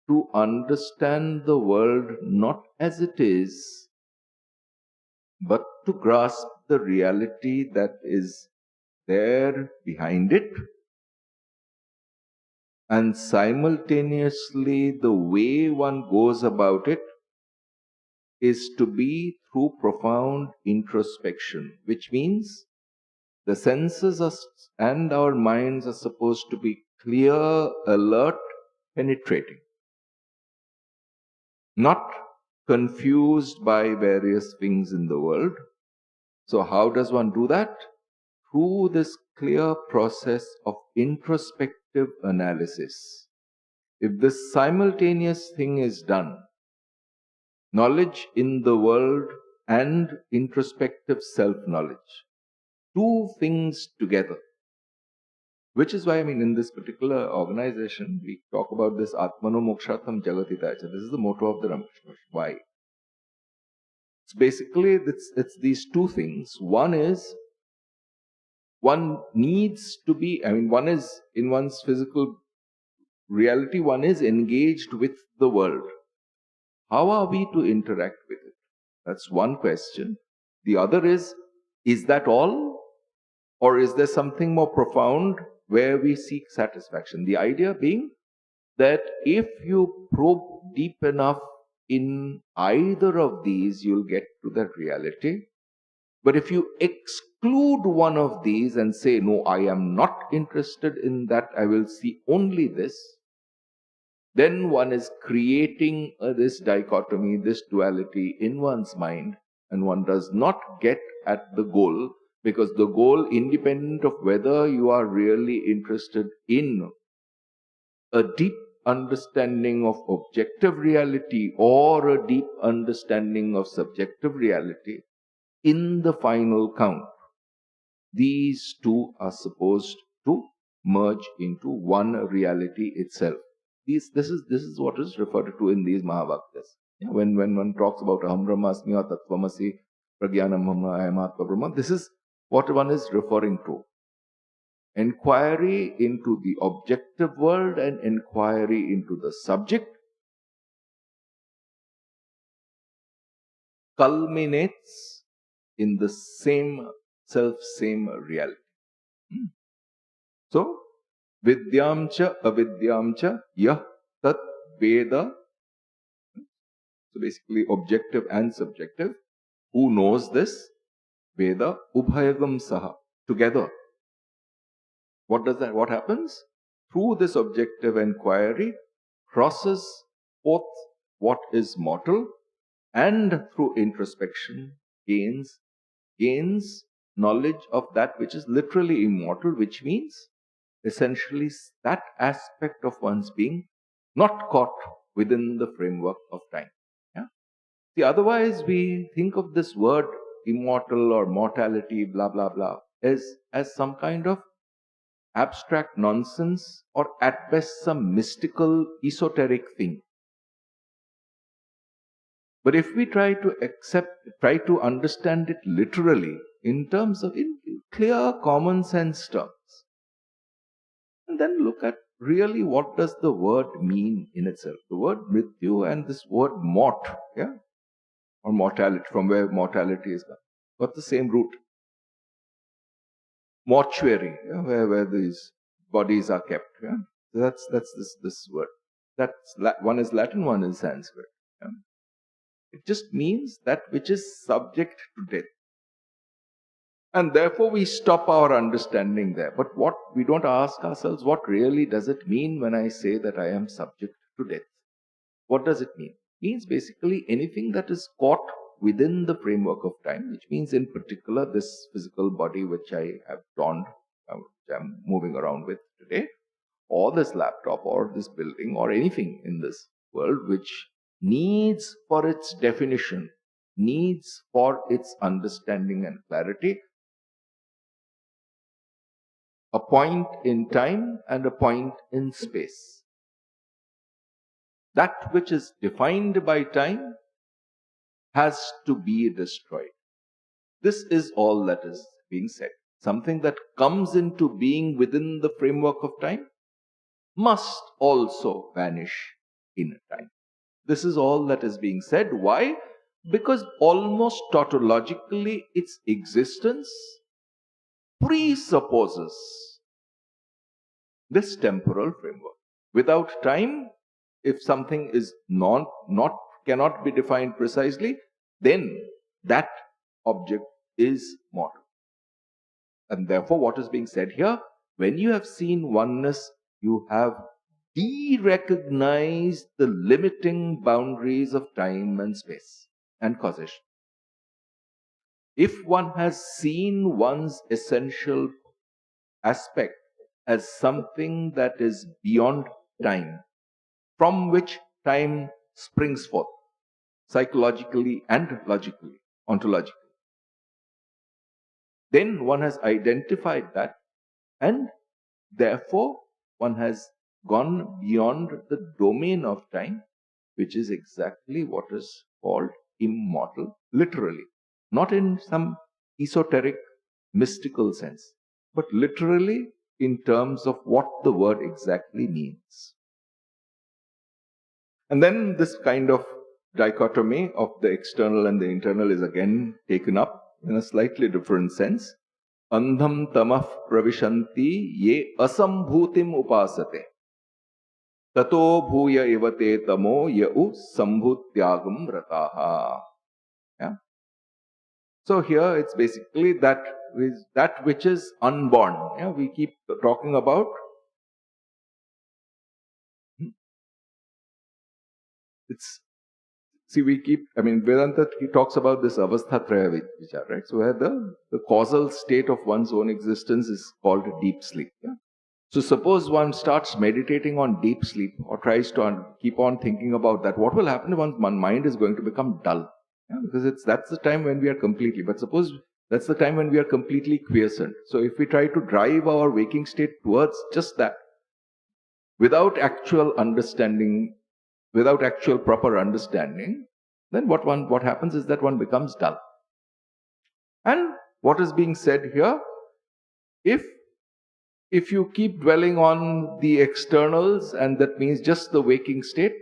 to understand the world not as it is, but to grasp the reality that is there behind it, and simultaneously the way one goes about it is to be through profound introspection, which means the senses and our minds are supposed to be clear, alert, penetrating, not confused by various things in the world. So how does one do that? Through this clear process of introspective analysis. If this simultaneous thing is done, knowledge in the world and introspective self-knowledge, two things together, which is why, in this particular organization, we talk about this Atmano Mokshatam Jagatitacha. This is the motto of the Ramakrishna. Why? It's basically, it's these two things. One is, one needs to be, one is in one's physical reality, one is engaged with the world. How are we to interact with it? That's one question. The other is that all? Or is there something more profound where we seek satisfaction? The idea being that if you probe deep enough in either of these, you'll get to that reality. But if you exclude one of these and say, no, I am not interested in that, I will see only this, then one is creating this dichotomy, this duality in one's mind, and one does not get at the goal, because the goal, independent of whether you are really interested in a deep understanding of objective reality or a deep understanding of subjective reality, in the final count, these two are supposed to merge into one reality itself. This is what is referred to in these Mahavakyas. When one talks about Aham Brahmasmi or Tattvamasi, Pragyanam Brahma, Ayamatma Brahma, this is what one is referring to. Inquiry into the objective world and inquiry into the subject culminates in the same reality. So, vidyamcha avidyamcha yah tat veda. So basically objective and subjective. Who knows this? Veda ubhayagam saha. Together. What happens? Through this objective inquiry, crosses both what is mortal and through introspection gains knowledge of that which is literally immortal, which means essentially that aspect of one's being not caught within the framework of time. Yeah? See, otherwise we think of this word immortal or mortality, blah, blah, blah, as some kind of abstract nonsense, or at best some mystical, esoteric thing. But if we try to understand it literally, in terms of in clear common sense terms. And then look at really what does the word mean in itself. The word mrityu and this word mort, yeah, or mortality, from where mortality is come, got the same root. Mortuary, yeah, where these bodies are kept. Yeah? So that's this word. One is Latin, one is Sanskrit. Yeah? It just means that which is subject to death. And therefore we stop our understanding there. But what we don't ask ourselves, what really does it mean when I say that I am subject to death? What does it mean? It means basically anything that is caught within the framework of time, which means in particular this physical body which I have donned, which I'm moving around with today, or this laptop, or this building, or anything in this world which needs for its definition, needs for its understanding and clarity, a point in time and a point in space. That which is defined by time has to be destroyed. This is all that is being said. Something that comes into being within the framework of time must also vanish in time. This is all that is being said. Why? Because almost tautologically its existence presupposes this temporal framework. Without time, if something is cannot be defined precisely, then that object is mortal. And therefore, what is being said here? When you have seen oneness, you have de-recognized the limiting boundaries of time and space and causation. If one has seen one's essential aspect as something that is beyond time, from which time springs forth, psychologically and logically, ontologically, then one has identified that, and therefore one has gone beyond the domain of time, which is exactly what is called immortal, literally. Not in some esoteric, mystical sense, but literally in terms of what the word exactly means. And then this kind of dichotomy of the external and the internal is again taken up in a slightly different sense. Andham tamah pravishanti ye asambhutim upasate. Tato bhuya evate tamo yau sambhutyagam rataha. Yeah? So here it's basically that which is unborn. Yeah? We keep talking about Vedanta, he talks about this avasthatraya vichar, right? So where the causal state of one's own existence is called deep sleep. Yeah? So suppose one starts meditating on deep sleep or tries to keep on thinking about that, what will happen if one's mind is going to become dull? Yeah? Because that's the time when we are completely, but suppose that's the time when we are completely quiescent. So if we try to drive our waking state towards just that, without actual understanding, without actual proper understanding, then what happens is that one becomes dull. And what is being said here, if you keep dwelling on the externals, and that means just the waking state,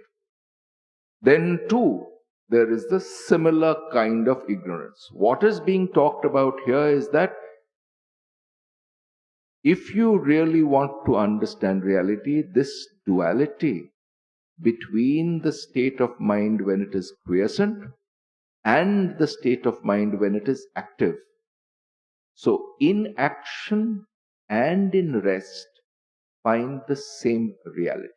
then too there is the similar kind of ignorance. What is being talked about here is that if you really want to understand reality, this duality between the state of mind when it is quiescent and the state of mind when it is active. So in action and in rest, find the same reality.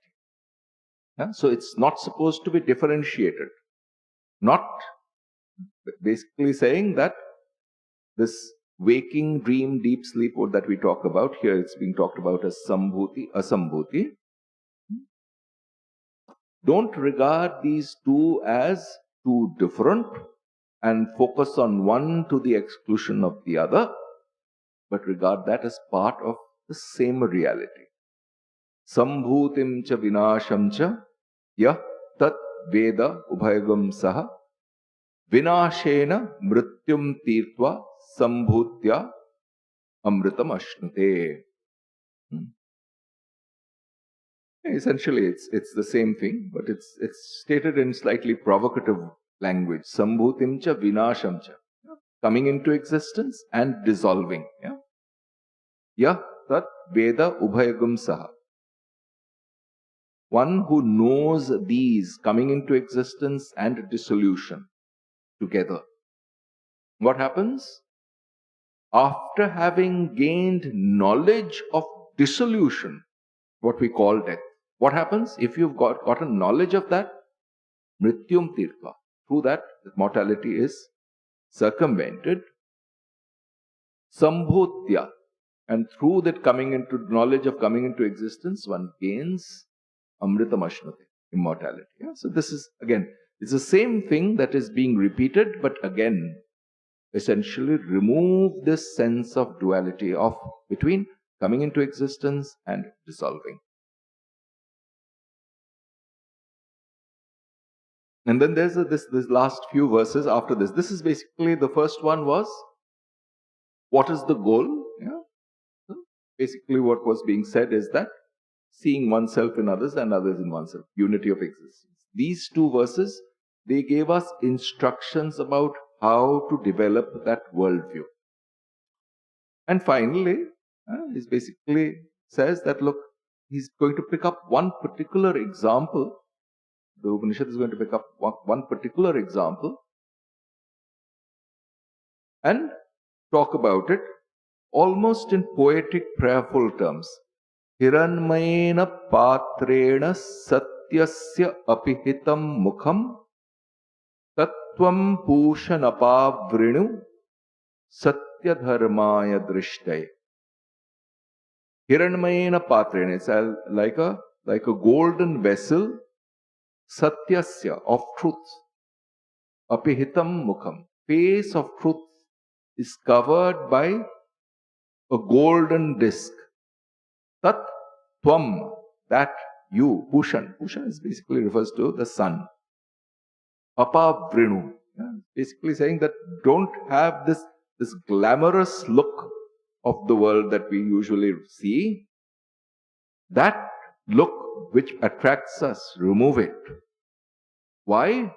Yeah? So it's not supposed to be differentiated. Not basically saying that this waking, dream, deep sleep that we talk about, here it's being talked about as sambhuti, asambhuti. Don't regard these two as two different and focus on one to the exclusion of the other, but regard that as part of the same reality. Sambhutim cha vinasham cha yah tat veda ubhayagam saha vinashena mrityum tirtva sambhutya amritam ashnute. Essentially, it's the same thing, but it's stated in slightly provocative language. Sambhutim cha vinasham cha. Coming into existence and dissolving. Yeah? Yah tat veda ubhayagam saha. One who knows these coming into existence and dissolution together. What happens? After having gained knowledge of dissolution, what we call death, what happens? If you've gotten knowledge of that, mrityum tirtva, through that mortality is circumvented, sambhutya, and through that coming into knowledge of coming into existence, one gains amritam ashnate, immortality. Yeah? So this is, again, it's the same thing that is being repeated, but again, essentially remove this sense of duality of between coming into existence and dissolving. And then there's this last few verses after this. This is basically, the first one was, what is the goal? Yeah? So basically what was being said is that seeing oneself in others and others in oneself, unity of existence. These two verses, they gave us instructions about how to develop that worldview. And finally, he basically says that, look, he's going to pick up one particular example. The Upanishad is going to pick up one particular example and talk about it almost in poetic, prayerful terms. Hiranmayena patrena satyasya apihitam mukham tattvam pushanapa satya dharmaya drishtay. Hiranmayena patrena, it's like a golden vessel, satyasya, of truth, apihitam mukham, face of truth is covered by a golden disc. Tat tvam, that you, Pushan. Pushan is basically refers to the sun. Apa vrinu, basically saying that don't have this glamorous look of the world that we usually see. That look which attracts us, remove it. Why?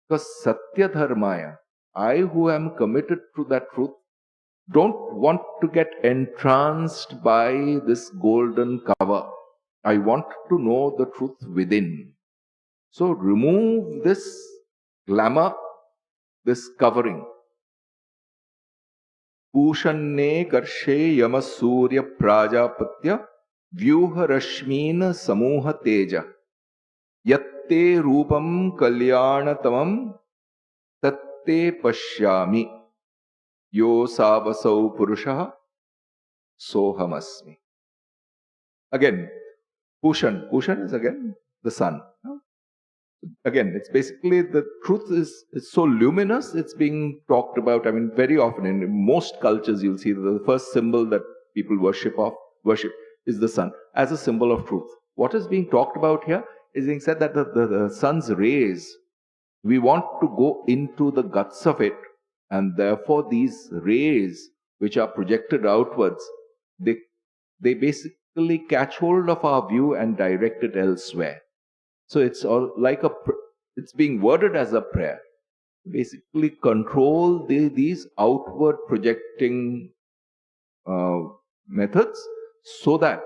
Because Satya Dharmaya, I who am committed to that truth, don't want to get entranced by this golden cover. I want to know the truth within. So remove this glamour, this covering. Pushanne karshe yamasurya prajapatya vyuha rashmina samuha teja yatte rupam kalyanatamam tatte pashyami yo savasau purusha sohamasmi. Again, Pushan. Pushan is again the sun. Again, it's basically the truth is so luminous, it's being talked about. I mean, very often in most cultures, you'll see the first symbol that people worship is the sun as a symbol of truth. What is being talked about here is being said that the sun's rays, we want to go into the guts of it, and therefore these rays which are projected outwards, they basically catch hold of our view and direct it elsewhere. So it's all like it's being worded as a prayer. Basically control these outward projecting methods so that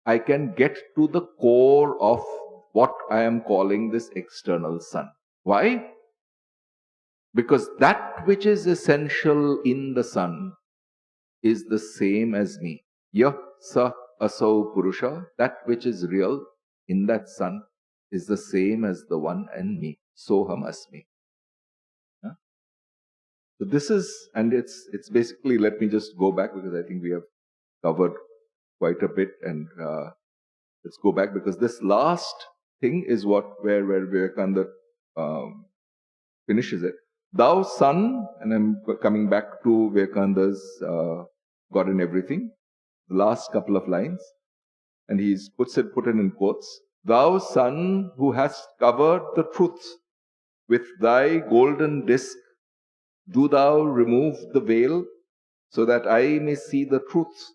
I can get to the core of what I am calling this external sun. Why? Because that which is essential in the sun is the same as me. Yah sa asau purusha, that which is real in that sun is the same as the one and me. Soham asmi. So this is, and it's basically, let me just go back because I think we have covered quite a bit, and let's go back because this last thing is where Vivekananda finishes it. Thou sun, and I'm coming back to Vivekananda's God in Everything, the last couple of lines, and he's put it in quotes. Thou sun who hast covered the truth with thy golden disk Do thou remove the veil, so that I may see the truth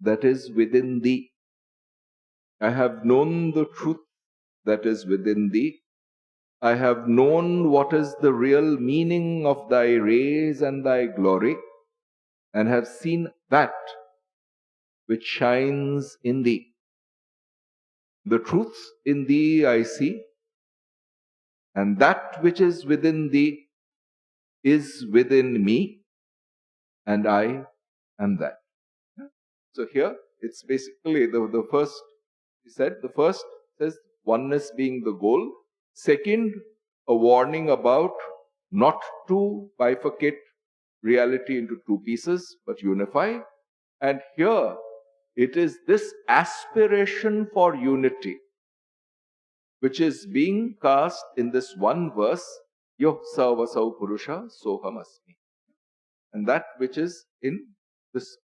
that is within thee. I have known the truth that is within thee. I have known what is the real meaning of thy rays and thy glory, and have seen that which shines in thee. The truth in thee I see, and that which is within thee is within me, and I am that. So here it's basically the first, he said, the first says oneness being the goal. Second, a warning about not to bifurcate reality into two pieces, but unify. And here it is this aspiration for unity which is being cast in this one verse, Yo Savasau Purusha Soham Asmi. And that which is in this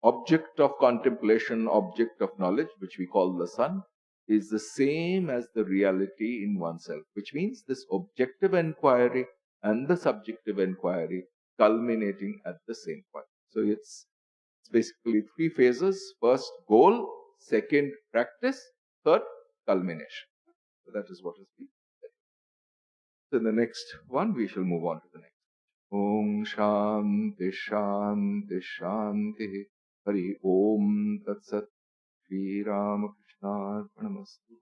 object of contemplation, object of knowledge, which we call the sun, is the same as the reality in oneself, which means this objective inquiry and the subjective inquiry culminating at the same point. So it's basically three phases. First, goal. Second, practice. Third, culmination. So that is what is being said. So in the next one, we shall move on to the next. Om Shanti Shanti Shanti Hari Om Tat Sat Sri Ramakrishna Arpanamastu.